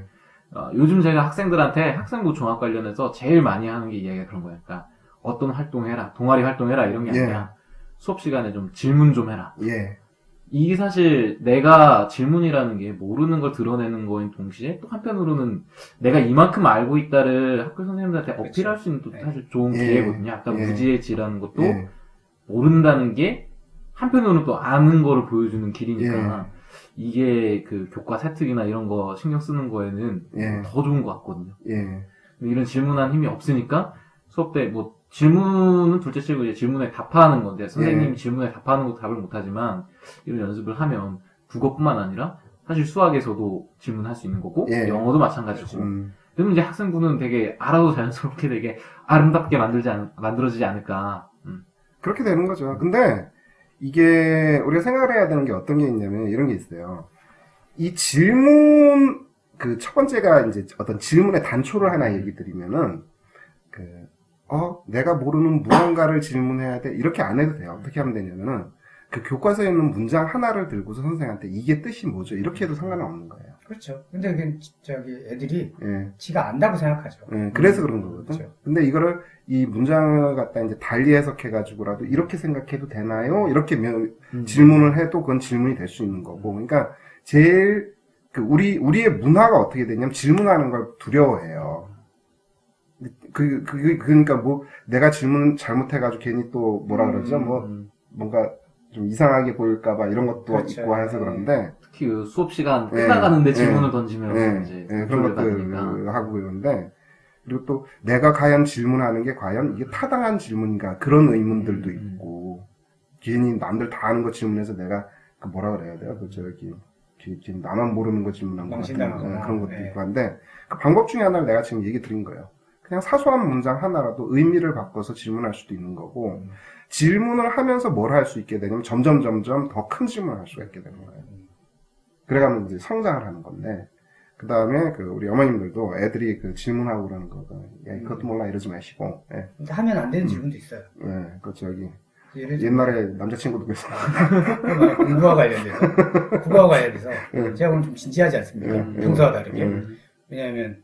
요즘 제가 학생들한테 학생부 종합 관련해서 제일 많이 하는 게 이야기가 그런 거예요. 그러니까 어떤 활동해라, 동아리 활동해라 이런 게 아니라 수업 시간에 좀 질문 좀 해라. 이게 사실 내가 질문이라는 게 모르는 걸 드러내는 거인 동시에 또 한편으로는 내가 이만큼 알고 있다를 학교 선생님들한테 어필할 수 있는 또 사실 좋은 기회거든요. 아까 무지해지라는 것도 모른다는 게 한편으로는 또 아는 거를 보여주는 길이니까 이게 교과 세특이나 이런 거 신경 쓰는 거에는 더 좋은 것 같거든요. 근데 이런 질문한 힘이 없으니까 수업 때 질문은 둘째치고 이제 질문에 답하는 건데 선생님이 질문에 답하는 것도 답을 못하지만 이런 연습을 하면 국어뿐만 아니라 사실 수학에서도 질문할 수 있는 거고 영어도 마찬가지고 그러면 이제 학생부는 되게 알아도 자연스럽게 되게 아름답게 만들어지지 않을까. 그렇게 되는 거죠. 근데 이게 우리가 생각을 해야 되는 게 어떤 게 있냐면 이런 게 있어요. 이 질문 첫 번째가 이제 어떤 질문의 단초를 하나 얘기 드리면은 내가 모르는 무언가를 질문해야 돼. 이렇게 안 해도 돼요. 어떻게 하면 되냐면은 교과서에 있는 문장 하나를 들고서 선생한테 이게 뜻이 뭐죠? 이렇게 해도 상관은 없는 거예요. 그렇죠. 근데 애들이 지가 안다고 생각하죠. 그래서 그런 거거든. 그렇죠. 근데 이거를 이 문장을 갖다 이제 달리 해석해가지고라도 이렇게 생각해도 되나요? 이렇게 질문을 해도 그건 질문이 될 수 있는 거고. 그러니까 제일 우리의 문화가 어떻게 되냐면 질문하는 걸 두려워해요. 그러니까 내가 질문 잘못해가지고 괜히 또 뭐라 그러죠? 뭔가 좀 이상하게 보일까봐 이런 것도 그렇죠. 있고 해서 그런데. 특히 수업 시간 끝나가는데 질문을 던지면 이제 그런 것들 하고 그러는데. 그리고 또 내가 과연 질문하는 게 과연 이게 타당한 질문인가 그런 의문들도 있고 괜히 남들 다 아는 거 질문해서 내가 뭐라 그래야 돼요? 나만 모르는 거 질문한 거 같은 그런 것도 있고 한데 그 방법 중에 하나를 내가 지금 얘기 드린 거예요. 그냥 사소한 문장 하나라도 의미를 바꿔서 질문할 수도 있는 거고 질문을 하면서 뭘 할 수 있게 되냐면 점점 더 큰 질문을 할 수가 있게 되는 거예요. 그래가면 이제 성장을 하는 건데 그 다음에 우리 어머님들도 애들이 질문하고 그러는 거 그것도 몰라 이러지 마시고 근데 하면 안 되는 질문도 있어요. 옛날에 남자친구도 그랬어요. 공부와 관련돼서 국어와 관련돼서 제가 오늘 좀 진지하지 않습니까? 평소와 다르게. 왜냐하면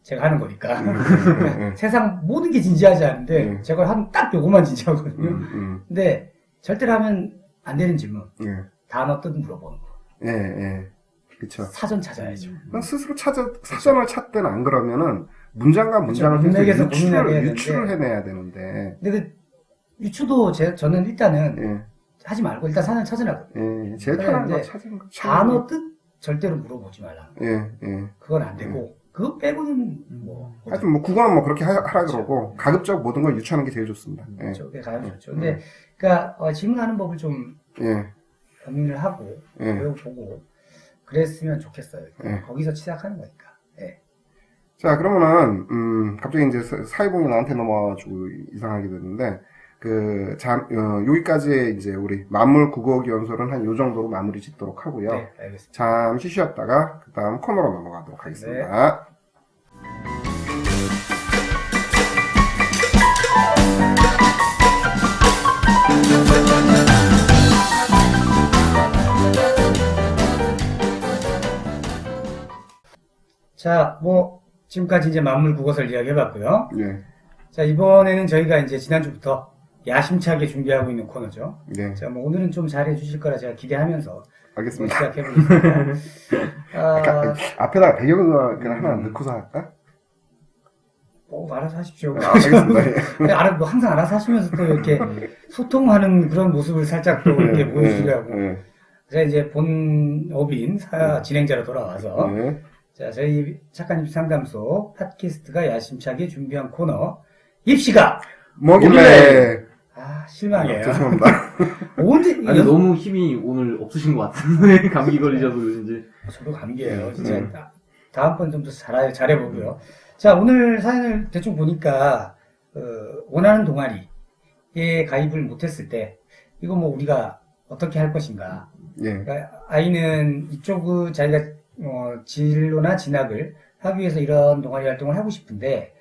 제가 하는 거니까 세상 모든 게 진지하지 않은데 제가 하면 딱 요것만 진지하거든요. 근데 절대로 하면 안 되는 질문 단어 뜻 물어보는 거. 그쵸. 사전 찾아야죠. 스스로 사전을 찾든 안 그러면은 문장과 문장을 통해서 유추를 해내야 되는데. 근데 유추도 저는 일단은 하지 말고 일단 사전 찾으라고. 제일 편한 거 찾은 거. 단어 뜻 절대로 물어보지 말라. 그건 안 되고. 그거 빼고는 하여튼 국어는 그렇게 하라 그러고 가급적 모든 걸 유추하는 게 제일 좋습니다. 그렇죠. 그게 가장 좋죠. 근데 그러니까 질문하는 법을 좀 고민을 하고 배워보고 그랬으면 좋겠어요. 네. 거기서 시작하는 거니까. 네. 자, 그러면은, 갑자기 이제 사회봉이 나한테 넘어와가지고 이상하게 됐는데, 여기까지 이제 우리 만물 국어기 연설은 한 요 정도로 마무리 짓도록 하고요. 네, 알겠습니다. 잠시 쉬었다가, 그 다음 코너로 넘어가도록 하겠습니다. 자, 지금까지 이제 만물 국어설 이야기 해봤고요. 네. 자, 이번에는 저희가 이제 지난주부터 야심차게 준비하고 있는 코너죠. 네. 자, 오늘은 좀 잘해 주실 거라 제가 기대하면서 알겠습니다. 시작해 보겠습니다. 앞에다가 배경음악을 하나 넣고서 할까? 알아서 하십시오. 알겠습니다. 예. 항상 알아서 하시면서 또 이렇게 소통하는 그런 모습을 살짝 또 이렇게 보여주려고. 제가 이제 본업인 진행자로 돌아와서. 자, 저희 작가님 상담소 팟캐스트가 야심차게 준비한 코너, 입시가 뭐길래. 실망이에요. 죄송합니다. 아니, 너무 힘이 오늘 없으신 것 같은데, 감기 걸리셔서 그러신지. 저도 감기예요. 진짜 다음번 좀 더 잘해보고요. 자, 오늘 사연을 대충 보니까 원하는 동아리에 가입을 못했을 때 이거 우리가 어떻게 할 것인가. 예. 그러니까 아이는 이쪽 자기가 진로나 진학을 하기 위해서 이런 동아리 활동을 하고 싶은데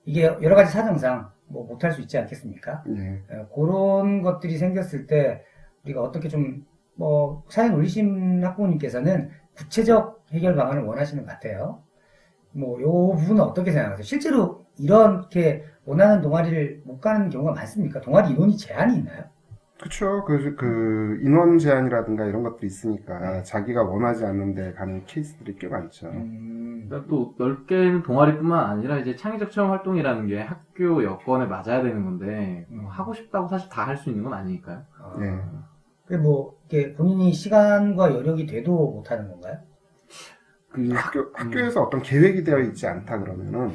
이게 여러 가지 사정상 못할 수 있지 않겠습니까? 예. 그런 것들이 생겼을 때 우리가 어떻게 좀 사연 올리신 학부모님께서는 구체적 해결 방안을 원하시는 것 같아요. 요 부분은 어떻게 생각하세요? 실제로 이렇게 원하는 동아리를 못 가는 경우가 많습니까? 동아리 인원이 제한이 있나요? 그쵸. 그 인원 제한이라든가 이런 것들이 있으니까 자기가 원하지 않는데 가는 케이스들이 꽤 많죠. 그러니까 또 넓게는 동아리뿐만 아니라 이제 창의적 체험 활동이라는 게 학교 여건에 맞아야 되는 건데 하고 싶다고 사실 다 할 수 있는 건 아니니까요. 예. 이게 본인이 시간과 여력이 돼도 못 하는 건가요? 학교에서 어떤 계획이 되어 있지 않다 그러면은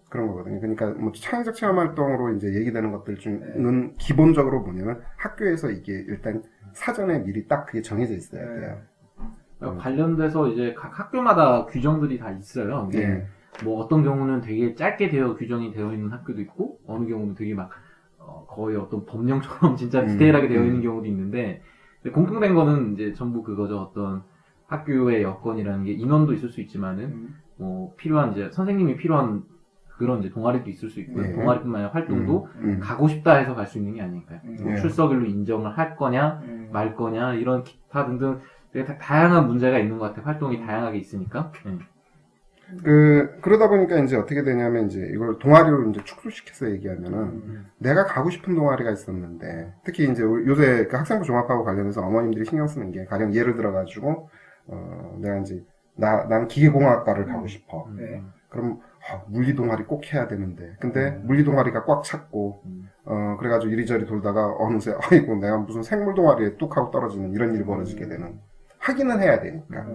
그런 거거든요. 그러니까 창의적 체험 활동으로 이제 얘기되는 것들 중은 기본적으로 뭐냐면 학교에서 이게 일단 사전에 미리 딱 그게 정해져 있어야 돼요. 관련돼서 이제 각 학교마다 규정들이 다 있어요. 예. 어떤 경우는 되게 짧게 규정이 되어 있는 학교도 있고, 어느 경우는 되게 거의 어떤 법령처럼 진짜 디테일하게 되어 있는 경우도 있는데, 공통된 거는 이제 전부 그거죠. 어떤 학교의 여건이라는 게 인원도 있을 수 있지만은, 필요한 선생님이 필요한 그런 동아리도 있을 수 있고요. 네. 동아리뿐만 아니라 활동도 가고 싶다 해서 갈 수 있는 게 아닐까요? 출석일로 인정을 할 거냐, 말 거냐, 이런 기타 등등 되게 다양한 문제가 있는 것 같아요. 활동이 다양하게 있으니까. 그러다 보니까 이제 어떻게 되냐면 이제 이걸 동아리로 이제 축소시켜서 얘기하면은 내가 가고 싶은 동아리가 있었는데 특히 이제 요새 그 학생부 종합하고 관련해서 어머님들이 신경 쓰는 게 가령 예를 들어가지고 내가 이제 난 기계공학과를 가고 싶어. 그럼 물리 동아리 꼭 해야 되는데 근데 물리 동아리가 꽉 찼고 그래가지고 이리저리 돌다가 어느새 아이고 내가 무슨 생물 동아리에 뚝 하고 떨어지는 이런 일이 벌어지게 되는 확인은 해야 되니까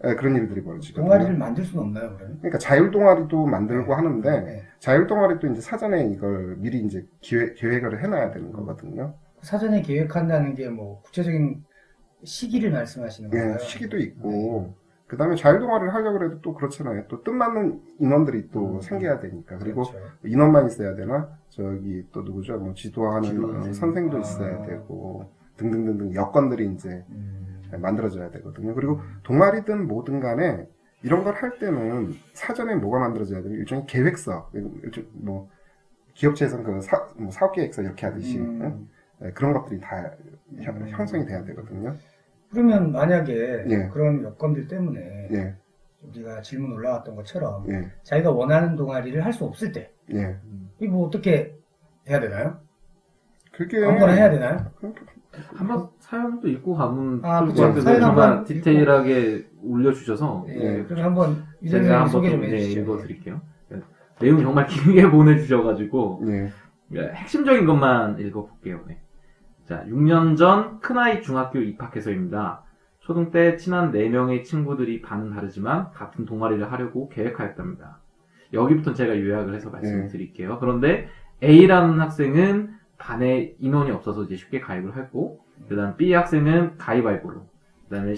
그런 일들이 벌어지거든요. 동아리를 만들 수는 없나요, 그러면? 그러니까 자율 동아리도 만들고 하는데 자율 동아리도 이제 사전에 이걸 미리 이제 계획을 해놔야 되는 거거든요. 사전에 계획한다는 게 구체적인 시기를 말씀하시는 건가요? 네, 시기도 있고 그 다음에 자율 동아리를 하려고 해도 또 그렇잖아요. 또 뜻맞는 인원들이 또 생겨야 되니까. 그리고 그렇죠. 인원만 있어야 되나? 또 누구죠? 지도하는 선생도 있어야 되고 등등등등 여건들이 이제 만들어져야 되거든요. 그리고 동아리든 뭐든 간에 이런 걸 할 때는 사전에 뭐가 만들어져야 되는 일종의 계획서, 기업체에서는 그 사업계획서 이렇게 하듯이 그런 것들이 다 형성이 돼야 되거든요. 그러면 만약에 그런 여건들 때문에 우리가 질문 올라왔던 것처럼 자기가 원하는 동아리를 할 수 없을 때 이거 어떻게 해야 되나요? 그게 아무거나 해야 되나요? 한번 사연도 읽고 가면 그렇죠. 사연 정말 한번 디테일하게 올려주셔서 그럼 한번 유전자 제가 소개 좀 한번 해주시죠. 읽어드릴게요. 내용 정말 길게 보내주셔가지고 핵심적인 것만 읽어볼게요. 자, 6년 전 큰아이 중학교 입학해서입니다. 초등 때 친한 4명의 친구들이 반은 다르지만 같은 동아리를 하려고 계획하였답니다. 여기부터 제가 요약을 해서 말씀을 드릴게요. 그런데 A라는 학생은 반에 인원이 없어서 이제 쉽게 가입을 했고, 그 다음 B 학생은 가위바위보로 그다음에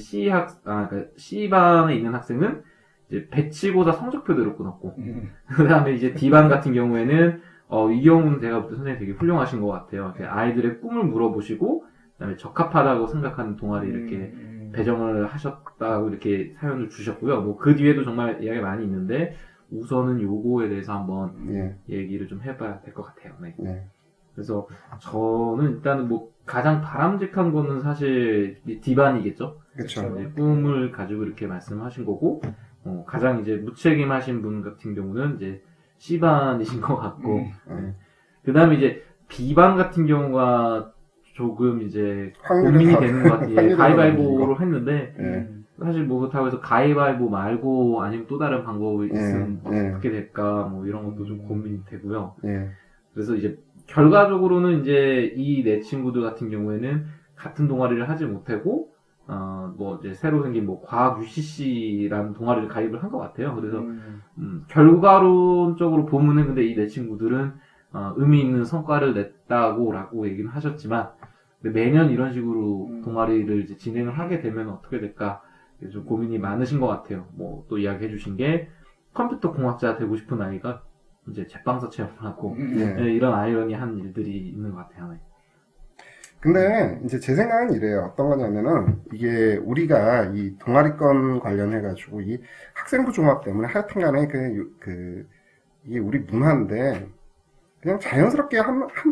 그러니까 C반에 있는 학생은 이제 배치고사 성적표대로 끊었고, 그다음에 이제 D반 같은 경우에는 이 경우는 제가 볼 때 선생님 되게 훌륭하신 것 같아요. 아이들의 꿈을 물어보시고, 그다음에 적합하다고 생각하는 동아리 이렇게 배정을 하셨다고 이렇게 사연을 주셨고요. 뭐 그 뒤에도 정말 이야기가 많이 있는데 우선은 요거에 대해서 한번 얘기를 좀 해봐야 될 것 같아요. 네. 그래서 저는 일단은 뭐 가장 바람직한 거는 사실 D반이겠죠. 그렇죠. 꿈을 가지고 이렇게 말씀하신 거고, 가장 이제 무책임하신 분 같은 경우는 이제 C반이신 것 같고, 그 다음에 이제 B반 같은 경우가 조금 이제 고민이 되는 것 같아요. 가위바위보로 했는데, 사실 뭐 그렇다고 해서 가위바위보 말고 아니면 또 다른 방법이 있으면 어떻게 될까, 뭐 이런 것도 좀 고민이 되고요. 그래서 이제 결과적으로는 이제 이 네 친구들 같은 경우에는 같은 동아리를 하지 못하고, 뭐 이제 새로 생긴 뭐 과학 UCC라는 동아리를 가입을 한 것 같아요. 그래서 결과론적으로 보면은 근데 이 네 친구들은 의미 있는 성과를 냈다고라고 얘기는 하셨지만, 근데 매년 이런 식으로 동아리를 이제 진행을 하게 되면 어떻게 될까 좀 고민이 많으신 것 같아요. 뭐 또 이야기해주신 게 컴퓨터 공학자 되고 싶은 아이가 이제 제빵사 체험을 하고 이런 아이러니한 일들이 있는 것 같아요. 근데 이제 제 생각은 이래요. 어떤 거냐면은 이게 우리가 이 동아리권 관련해가지고 이 학생부 종합 때문에 하여튼간에 이게 우리 문화인데 그냥 자연스럽게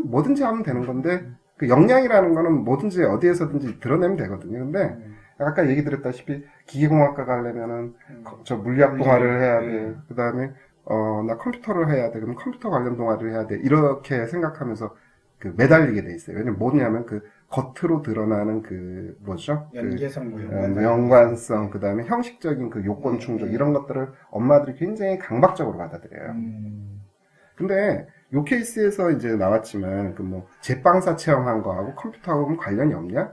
뭐든지 하면 되는 건데 그 역량이라는 거는 뭐든지 어디에서든지 드러내면 되거든요. 근데 아까 얘기 드렸다시피 기계공학과 가려면은 저 물리학 동아리를 해야 돼. 그 다음에 나 컴퓨터를 해야 돼. 그럼 컴퓨터 관련 동아리를 해야 돼. 이렇게 생각하면서 매달리게 돼 있어요. 왜냐면 뭐냐면 겉으로 드러나는 뭐죠? 연계성, 연관성, 그 다음에 형식적인 요건 충족, 이런 것들을 엄마들이 굉장히 강박적으로 받아들여요. 근데 요 케이스에서 이제 나왔지만, 제빵사 체험한 거하고 컴퓨터하고 관련이 없냐?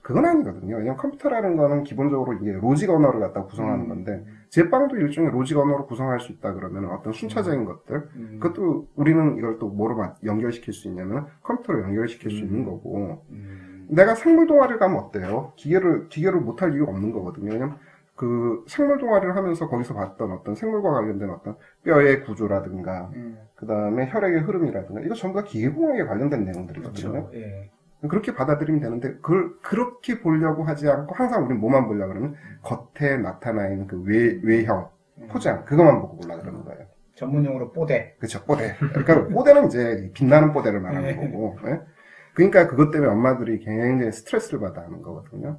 그건 아니거든요. 왜냐면 컴퓨터라는 거는 기본적으로 이게 로직 언어를 갖다 구성하는 건데, 제빵도 일종의 로직 언어로 구성할 수 있다 그러면 어떤 순차적인 것들, 그것도 우리는 이걸 또 뭐로 연결시킬 수 있냐면 컴퓨터로 연결시킬 수 있는 거고, 내가 생물 동아리를 가면 어때요? 기계를 못할 이유가 없는 거거든요. 왜냐면 생물 동아리를 하면서 거기서 봤던 어떤 생물과 관련된 어떤 뼈의 구조라든가, 그 다음에 혈액의 흐름이라든가, 이거 전부 다 기계공학에 관련된 내용들이거든요. 그렇죠. 예. 그렇게 받아들이면 되는데, 그렇게 보려고 하지 않고, 항상 우리는 뭐만 보려고 그러면, 겉에 나타나 있는 외형, 포장, 그것만 보고 보려고 그러는 거예요. 전문용어로 뽀대. 그쵸, 뽀대. 그러니까, 뽀대는 이제, 빛나는 뽀대를 말하는 거고, 예? 그러니까 그것 때문에 엄마들이 굉장히 스트레스를 받아 하는 거거든요.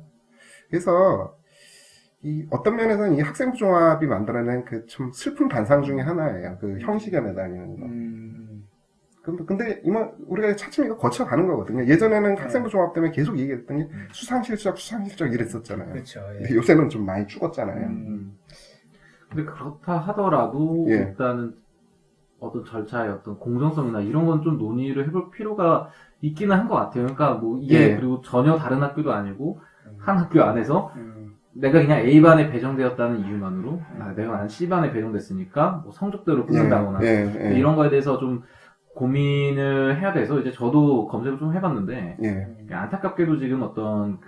그래서, 어떤 면에서는 이 학생부 종합이 만들어낸 좀 슬픈 반상 중에 하나예요. 형식에 매달리는 거. 근데 우리가 차츰 이거 거쳐가는 거거든요. 예전에는 학생부 종합 때문에 계속 얘기했던 게 수상실적 이랬었잖아요. 그렇죠. 예. 근데 요새는 좀 많이 죽었잖아요. 근데 그렇다 하더라도 일단은 어떤 절차의 어떤 공정성이나 이런 건 좀 논의를 해볼 필요가 있기는 한 것 같아요. 그러니까 뭐 이게 그리고 전혀 다른 학교도 아니고 한 학교 안에서 내가 그냥 A반에 배정되었다는 이유만으로 내가 C반에 배정됐으니까 뭐 성적대로 끊는다거나 이런 거에 대해서 좀 고민을 해야 돼서 이제 저도 검색을 좀 해봤는데 안타깝게도 지금 어떤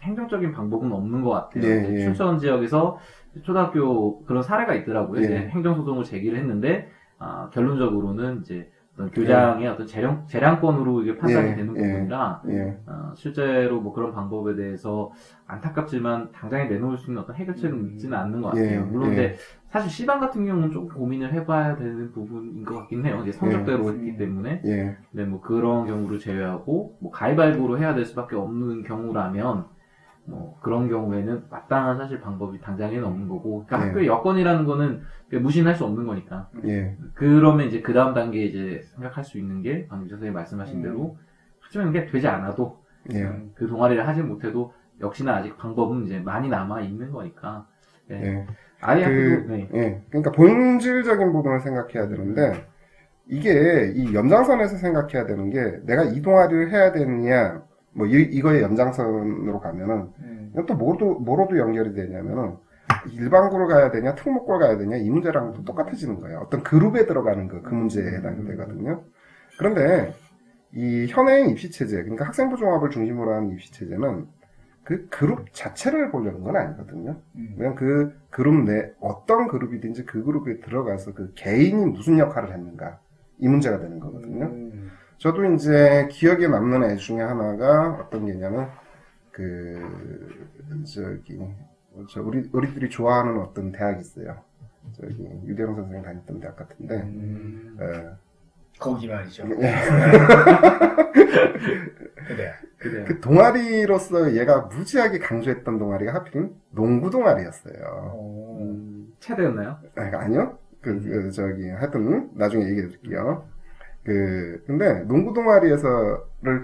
행정적인 방법은 없는 것 같아요. 춘천 지역에서 초등학교 그런 사례가 있더라고요. 이제 행정소송을 제기를 했는데 결론적으로는 이제 어떤 교장의 어떤 재량권으로 이게 판단이 되는 부분이라 실제로 뭐 그런 방법에 대해서 안타깝지만 당장에 내놓을 수 있는 어떤 해결책은 있지는 않는 것 같아요. 물론 근데 사실 C반 같은 경우는 조금 고민을 해봐야 되는 부분인 것 같긴 해요. 이제 성적대로 했기 때문에. 근데 뭐 그런 경우를 제외하고 뭐 가위바위보로 해야 될 수밖에 없는 경우라면 뭐 그런 경우에는 마땅한 사실 방법이 당장에는 없는 거고, 그러니까 학교의 여건이라는 거는 무시할 수 없는 거니까. 그러면 이제 그 다음 단계에 이제 생각할 수 있는 게 방금 선생님 말씀하신 대로 하지만 이게 되지 않아도 그 동아리를 하지 못해도 역시나 아직 방법은 이제 많이 남아 있는 거니까. 그러니까 본질적인 부분을 생각해야 되는데, 이게 이 연장선에서 생각해야 되는 게, 내가 이 동아리를 해야 되느냐, 뭐 이거의 연장선으로 가면은 또 뭐로도 연결이 되냐면은 일반고를 가야 되냐 특목고를 가야 되냐 이 문제랑 또 똑같아지는 거예요. 어떤 그룹에 들어가는 그 문제에 해당이 되거든요. 그런데 이 현행 입시체제, 그러니까 학생부 종합을 중심으로 하는 입시체제는 그 그룹 자체를 보려는 건 아니거든요. 그냥 그 그룹 내 어떤 그룹이든지 그 그룹에 들어가서 그 개인이 무슨 역할을 했는가 이 문제가 되는 거거든요. 저도 이제 기억에 남는 애 중에 하나가 어떤 게냐면 우리들이 좋아하는 어떤 대학이 있어요. 유대영 선생님 다녔던 대학 같은데 거기 말이죠. 그래. 그 동아리로서 얘가 무지하게 강조했던 동아리가 하필 농구 동아리였어요. 체대였나요? 아니요. 하여튼 나중에 얘기해 드릴게요. 근데 농구 동아리를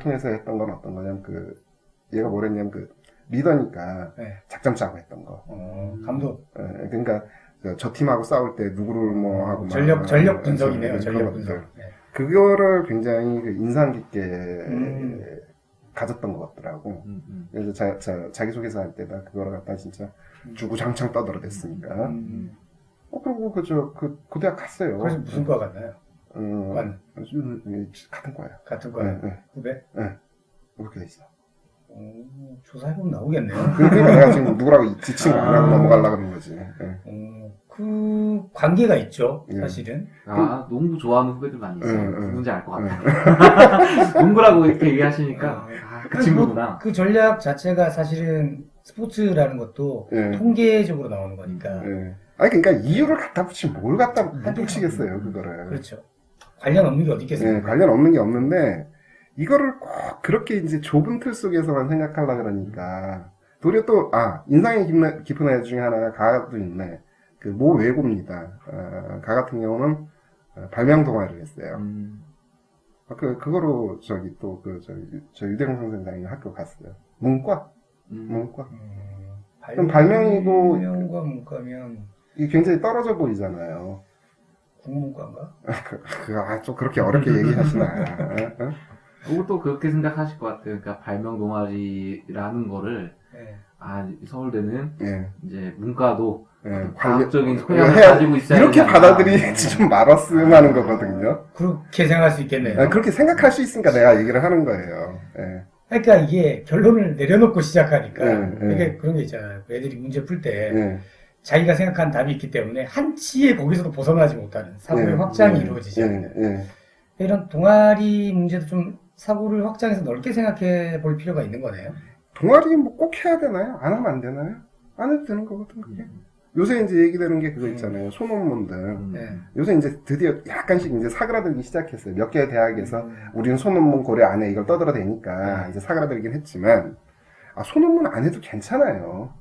통해서 했던 건 어떤 거냐면 얘가 뭐랬냐면 리더니까 네. 작전 짜고 했던 거. 감독. 그러니까 저 팀하고 싸울 때 누구를 뭐 하고 전력 분석이네요. 전력 분석. 네. 그거를 굉장히 인상 깊게 가졌던 것 같더라고. 그래서 자기소개서 할 때다 그거를 갖다 진짜 주구장창 떠들어댔으니까. 그리고 그 대학 갔어요. 그래서 무슨 과 갔나요? 같은 과예요. 같은 과요? 후배? 네. 그렇게 돼 있어. 조사해보면 나오겠네요. 그러니까 내가 지금 누구라고 지칭 안 하고 넘어가려고 하는 거지. 그 관계가 있죠, 사실은. 농구 좋아하는 후배들 많이 있어요. 누군지 알 것 같아요. 농구라고 이렇게 얘기하시니까, 그 친구구나. 그 전략 자체가 사실은 스포츠라는 것도 통계적으로 나오는 거니까. 그러니까 이유를 갖다 붙이면 뭘 갖다 붙이겠어요, 그거를. 그렇죠. 관련 없는 게 어디 있겠습니까? 관련 없는 게 없는데, 이거를 꼭 그렇게 이제 좁은 틀 속에서만 생각하려고 그러니까, 도리어 또, 인상이 깊은 애 중에 하나가 가도 있네. 모 외고입니다. 가 같은 경우는 발명 동아리를 했어요. 그거로 저 유대공 선생님이 학교 갔어요. 문과? 문과. 그럼 발명이고. 발명과 문과면. 이게 굉장히 떨어져 보이잖아요. 국문과인가? 좀 그렇게 어렵게 얘기하시나. 그것도 그렇게 생각하실 것 같아요. 그러니까 발명 동아리라는 거를, 서울대는, 이제 문과도, 과학적인 소양을 가지고 있어야 이렇게 받아들이지 좀 말았으면 하는 거거든요. 그렇게 생각할 수 있겠네요. 그렇게 생각할 수 있으니까 내가 얘기를 하는 거예요. 그러니까 이게 결론을 내려놓고 시작하니까 이게 그런 게 있잖아요. 애들이 문제 풀 때 자기가 생각한 답이 있기 때문에 한치의 거기서도 벗어나지 못하는 사고의 확장이 이루어지지 않는 이런 동아리 문제도 좀 사고를 확장해서 넓게 생각해 볼 필요가 있는 거네요. 동아리 뭐 꼭 해야 되나요? 안 하면 안 되나요? 안 해도 되는 거거든 그게. 요새 이제 얘기되는 게 그거 있잖아요. 소논문들. 요새 이제 드디어 약간씩 이제 사그라들기 시작했어요. 몇 개의 대학에서 우리는 소논문 고려 안 해. 이걸 떠들어대니까 이제 사그라들긴 했지만, 소논문 안 해도 괜찮아요.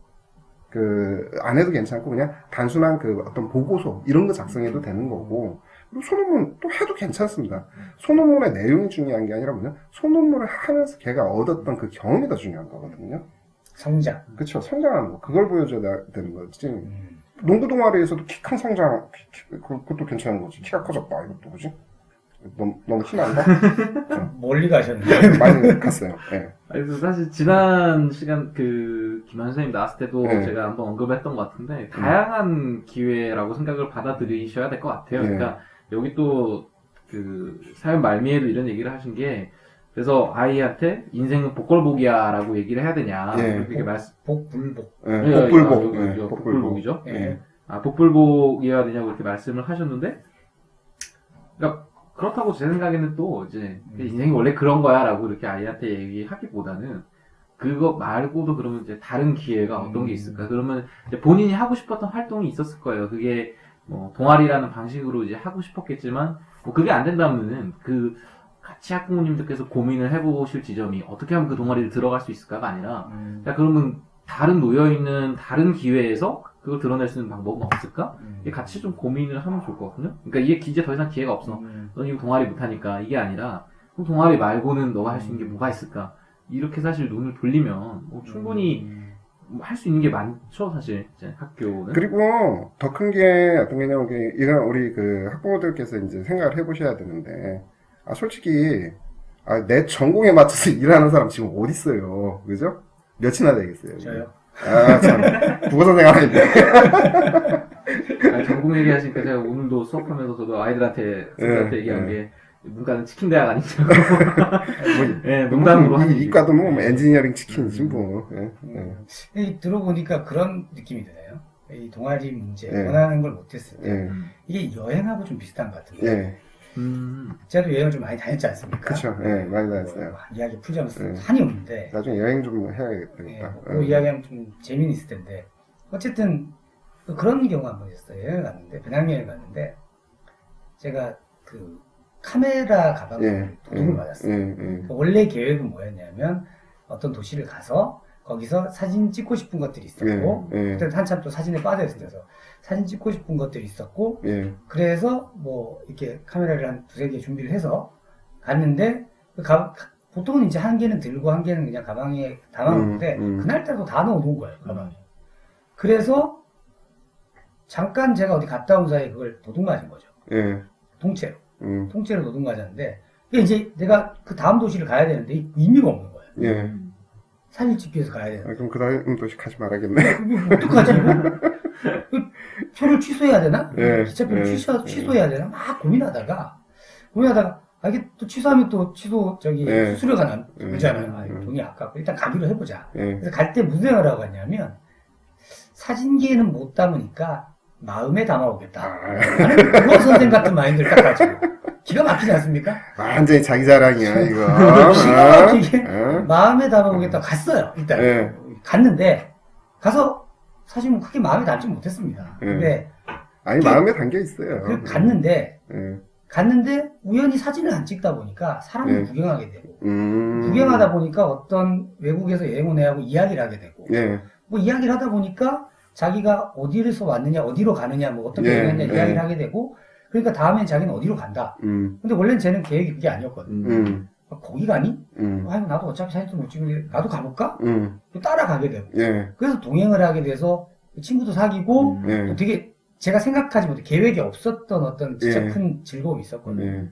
안 해도 괜찮고 그냥 단순한 어떤 보고서 이런 거 작성해도 되는 거고, 그리고 소논문 또 해도 괜찮습니다. 소논문의 내용이 중요한 게 아니라 소논문을 하면서 걔가 얻었던 그 경험이 더 중요한 거거든요. 성장. 그쵸, 성장하는 거. 그걸 보여줘야 되는 거지. 농구 동아리에서도 키 큰 성장, 그것도 괜찮은 거지. 키가 커졌다, 이것도, 그지? 너무 심한가? 멀리 가셨는데. 많이 갔어요, 그래서 사실 지난 시간 김한 선생님 나왔을 때도 제가 한번 언급했던 것 같은데, 다양한 기회라고 생각을 받아들이셔야 될 것 같아요. 그러니까, 여기 또, 사연 말미에도 이런 얘기를 하신 게, 그래서 아이한테 인생은 복걸복이야 라고 얘기를 해야 되냐. 그렇게 복불복. 복불복. 복불복이죠. 복불복이어야 되냐고 이렇게 말씀을 하셨는데, 그러니까 그렇다고 제 생각에는 또 이제 인생이 원래 그런 거야 라고 이렇게 아이한테 얘기하기보다는 그거 말고도 그러면 이제 다른 기회가 어떤 게 있을까? 그러면 이제 본인이 하고 싶었던 활동이 있었을 거예요. 그게 뭐 동아리라는 방식으로 이제 하고 싶었겠지만, 뭐 그게 안 된다면은 같이 학부모님들께서 고민을 해보실 지점이 어떻게 하면 그 동아리를 들어갈 수 있을까가 아니라, 자, 그러면 다른 놓여있는 다른 기회에서 그걸 드러낼 수 있는 방법은 없을까? 같이 좀 고민을 하면 좋을 것 같거든요? 그러니까 이제 더 이상 기회가 없어. 넌 이거 동아리 못하니까. 이게 아니라, 그럼 동아리 말고는 너가 할 수 있는 게 뭐가 있을까? 이렇게 사실 눈을 돌리면, 충분히 할 수 있는 게 많죠, 사실, 이제 학교는. 그리고 더 큰 게 어떤 게냐면, 이건 우리 학부모들께서 이제 생각을 해보셔야 되는데, 솔직히, 내 전공에 맞춰서 일하는 사람 지금 어딨어요. 그죠? 몇이나 되겠어요? 저요? 참. 국어선생 아닌데. 전공 얘기하시니까 제가 오늘도 수업하면서 저도 아이들한테 얘기한 게, 문과는 치킨 대학 아니냐고. 뭐, 예, 농담으로 하는 이과도 뭐 엔지니어링 치킨이지 뭐. 들어보니까 그런 느낌이 드네요. 이 동아리 문제, 예. 원하는 걸 못했을 때. 예. 이게 여행하고 좀 비슷한 것 같은데. 예. 제가 여행을 좀 많이 다녔지 않습니까? 그쵸. 예, 많이 다녔어요. 이야기 풀자면 예. 한이 없는데. 나중에 여행 좀 해야겠다. 예, 그 이야기하면 좀 재미는 있을 텐데. 어쨌든, 또 그런 경우 한 번 있었어요. 여행을 갔는데, 배낭여행을 갔는데, 제가 그 카메라 가방을 도둑을 맞았어요. 원래 계획은 뭐였냐면, 어떤 도시를 가서, 거기서 사진 찍고 싶은 것들이 있었고, 그때 한참 또 사진에 빠져있을 때서 사진 찍고 싶은 것들이 있었고, 그래서 뭐 이렇게 카메라를 한 두세 개 준비를 해서 갔는데, 보통은 이제 한 개는 들고 한 개는 그냥 가방에 담아놓는데, 그날따라 다 넣어놓은 거예요, 가방에. 그래서 잠깐 제가 어디 갔다 온 사이에 그걸 도둑 맞은 거죠. 통째로. 통째로 도둑 맞았는데, 이게 이제 내가 그 다음 도시를 가야 되는데 의미가 없는 거예요. 사진 찍기 위해서 가야 되는데. 그럼 그 다음 도시 가지 말아야겠네. 뭐 어떡하지, 이거? 표를 취소해야 되나? 기차표를 취소해야 되나? 막 고민하다가, 이게 또 취소하면 또 수수료가 나잖아요. 돈이 아깝고, 일단 가기로 해보자. 그래서 갈 때 무슨 생각을 하고 갔냐면, 사진기에는 못 담으니까 마음에 담아오겠다. 나는 국어 선생 같은 마인드를 딱 가지고. 기가 막히지 않습니까? 완전히 자기 자랑이야, 이거. 기가 막히게 마음에 담아오겠다고 갔어요, 일단. 갔는데, 가서 사실 뭐 크게 마음에 담지 못했습니다. 근데. 아니, 마음에 담겨 있어요. 갔는데, 우연히 사진을 안 찍다 보니까 사람을 구경하게 되고, 구경하다 보니까 어떤 외국에서 여행 온 애하고 이야기를 하게 되고, 뭐 이야기를 하다 보니까 자기가 어디에서 왔느냐, 어디로 가느냐, 뭐 어떻게 여행했냐 이야기를 하게 되고, 그러니까 다음엔 자기는 어디로 간다. 근데 원래는 쟤는 계획이 그게 아니었거든. 거기 가니? 아니, 나도 어차피 사진도 못 찍는데, 나도 가볼까? 또 따라가게 되고. 그래서 동행을 하게 돼서 친구도 사귀고, 또 되게 제가 생각하지 못해 계획이 없었던 어떤 진짜 큰 즐거움이 있었거든요.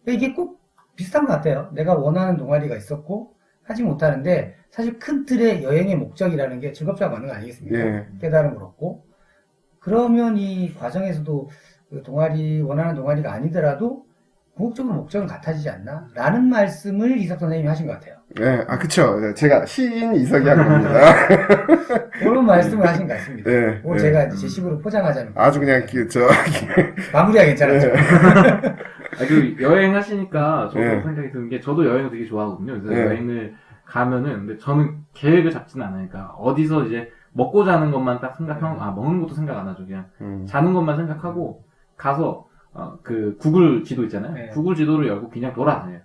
이게 꼭 비슷한 것 같아요. 내가 원하는 동아리가 있었고, 하지 못하는데, 사실 큰 틀의 여행의 목적이라는 게 즐겁지가 않은 거 아니겠습니까? 깨달음을 얻고. 그러면 이 과정에서도 그 원하는 동아리가 아니더라도 궁극적으로 목적은 같아지지 않나? 라는 말씀을 이석 선생님이 하신 것 같아요. 그쵸. 제가 시인 이석이 한 겁니다. 그런 말씀을 하신 것 같습니다. 오늘 제가 제 식으로 포장하자면. 아주 그냥, 마무리가 괜찮았죠. 여행하시니까 저도 생각이 드는 게, 저도 여행을 되게 좋아하거든요. 그래서 여행을 가면은, 근데 저는 계획을 잡지는 않으니까, 어디서 이제 먹고 자는 것만 딱 생각하고, 먹는 것도 생각 안 하죠. 그냥 자는 것만 생각하고, 가서, 그 구글 지도 있잖아요. 구글 지도를 열고 그냥 돌아다녀요.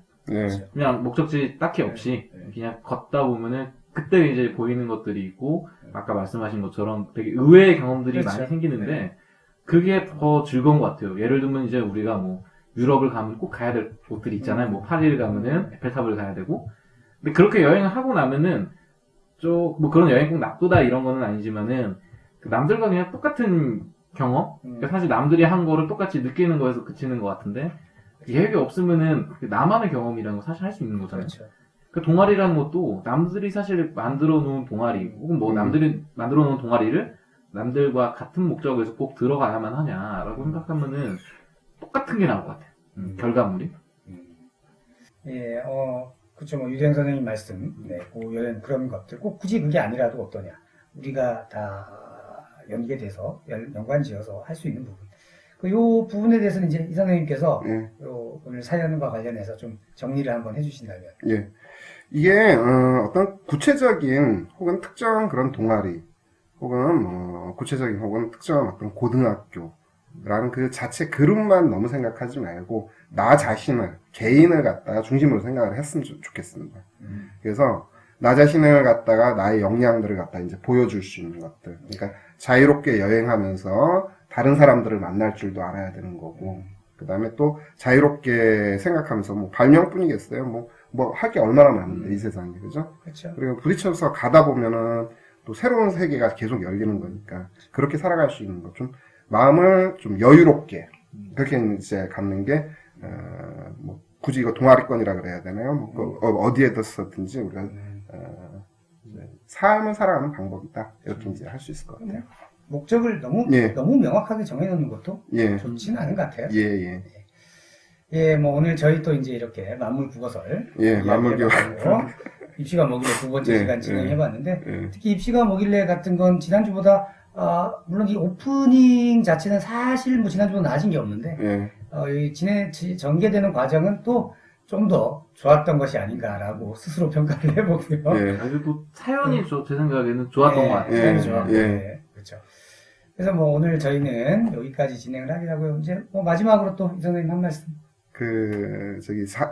그냥 목적지 딱히 없이 그냥 걷다 보면은 그때 이제 보이는 것들이 있고, 아까 말씀하신 것처럼 되게 의외의 경험들이 많이 생기는데, 그게 더 즐거운 것 같아요. 예를 들면 이제 우리가 뭐 유럽을 가면 꼭 가야 될 곳들이 있잖아요. 뭐 파리를 가면은 에펠탑을 가야 되고. 근데 그렇게 여행을 하고 나면은 뭐 그런 여행 꼭 나쁘다 이런 거는 아니지만은, 그 남들과 그냥 똑같은 경험? 그러니까 사실 남들이 한 거를 똑같이 느끼는 거에서 그치는 것 같은데, 계획이 없으면은 나만의 경험이라는 거 사실 할 수 있는 거잖아요. 그렇죠. 그 동아리라는 것도 남들이 사실 만들어 놓은 동아리, 혹은 뭐 남들이 만들어 놓은 동아리를 남들과 같은 목적에서 꼭 들어가야만 하냐라고 생각하면은 똑같은 게 나올 것 같아요. 결과물이. 그렇죠. 뭐 유대현 선생님 말씀, 그 여행 그런 것들 꼭 굳이 그게 아니라도 어떠냐. 우리가 다 연계돼서 연관지어서 할 수 있는 부분. 요 부분에 대해서는 이제 이 선생님께서 오늘 사연과 관련해서 좀 정리를 한번 해주신다면. 이게 어떤 구체적인 혹은 특정한 그런 동아리, 혹은 구체적인 혹은 특정한 어떤 고등학교라는 그 자체 그룹만 너무 생각하지 말고 나 자신을, 개인을 갖다가 중심으로 생각을 했으면 좋겠습니다. 그래서 나 자신을 갖다가 나의 역량들을 갖다 이제 보여줄 수 있는 것들. 그러니까 자유롭게 여행하면서 다른 사람들을 만날 줄도 알아야 되는 거고, 그 다음에 또 자유롭게 생각하면서 뭐 발명뿐이겠어요. 뭐 할 게 얼마나 많은데 이 세상에, 그죠? 그렇죠. 그리고 부딪혀서 가다 보면은 또 새로운 세계가 계속 열리는 거니까 그렇게 살아갈 수 있는 것, 좀 마음을 좀 여유롭게 그렇게 이제 갖는 게 뭐 굳이 이거 동아리권이라 그래야 되나요? 뭐 어디에서든지 우리가 이제 삶을 살아가는 방법이다, 이렇게 이제 할 수 있을 것 같아요. 목적을 너무 명확하게 정해놓는 것도 좋지는 않은 것 같아요. 예, 뭐 오늘 저희 또 이제 이렇게 만물 국어설. 예, 만물 국어설. 입시가 뭐길래 두 번째 예, 시간 진행해봤는데, 예. 특히 입시가 뭐길래 같은 건 지난주보다, 물론 이 오프닝 자체는 사실 뭐 지난주보다 나아진 게 없는데, 예. 이 전개되는 과정은 또 좀 더 좋았던 것이 아닌가라고 스스로 평가를 해보고요. 예. 그래도 사연이 제 생각에는 좋았던 것 같아요. 사연이 예, 좋았고, 예. 예, 그렇죠. 그래서 뭐 오늘 저희는 여기까지 진행을 하기로 하고요. 이제 뭐 마지막으로 또 이 선생님 한 말씀.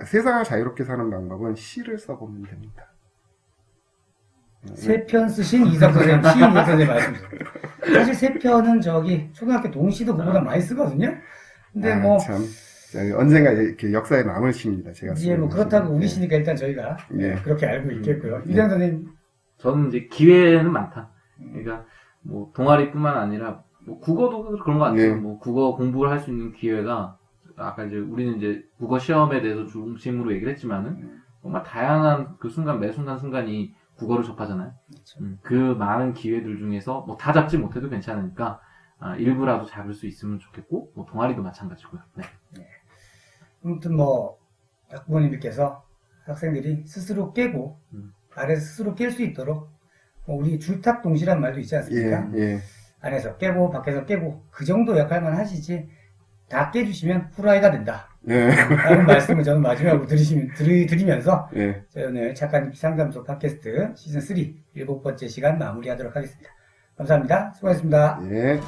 세상을 자유롭게 사는 방법은 시를 써보면 됩니다. 세 편 쓰신 이삭 선생님, 시인 이삭 선생님 말씀이세요. 사실 세 편은 초등학교 동시도 그보다 많이 쓰거든요. 근데 뭐, 참, 언젠가 이렇게 역사에 남을 시입니다. 제가 예, 뭐 그렇다고 우기시니까 일단 저희가 예. 그렇게 알고 있겠고요. 이삭 선생님. 저는 이제 기회는 많다. 그러니까 뭐 동아리뿐만 아니라 뭐 국어도 그런 것 같아요. 예. 뭐 국어 공부를 할 수 있는 기회가 아까 이제 우리는 이제 국어 시험에 대해서 중심으로 얘기를 했지만은 정말 다양한 그 순간 매 순간이 국어를 접하잖아요. 그렇죠. 그 많은 기회들 중에서 뭐 다 잡지 못해도 괜찮으니까 일부라도 잡을 수 있으면 좋겠고 뭐 동아리도 마찬가지고요. 네. 아무튼 뭐 학부모님께서 학생들이 스스로 깨고 아래서 스스로 깰 수 있도록 뭐 우리 줄탁 동시란 말도 있지 않습니까? 예. 안에서 깨고 밖에서 깨고 그 정도 역할만 하시지 다 깨주시면 후라이가 된다. 예. 라는 말씀을 저는 마지막으로 드리면서 예. 저희 오늘 착한 상담소 팟캐스트 시즌 3 7번째 시간 마무리하도록 하겠습니다. 감사합니다. 수고하셨습니다. 예.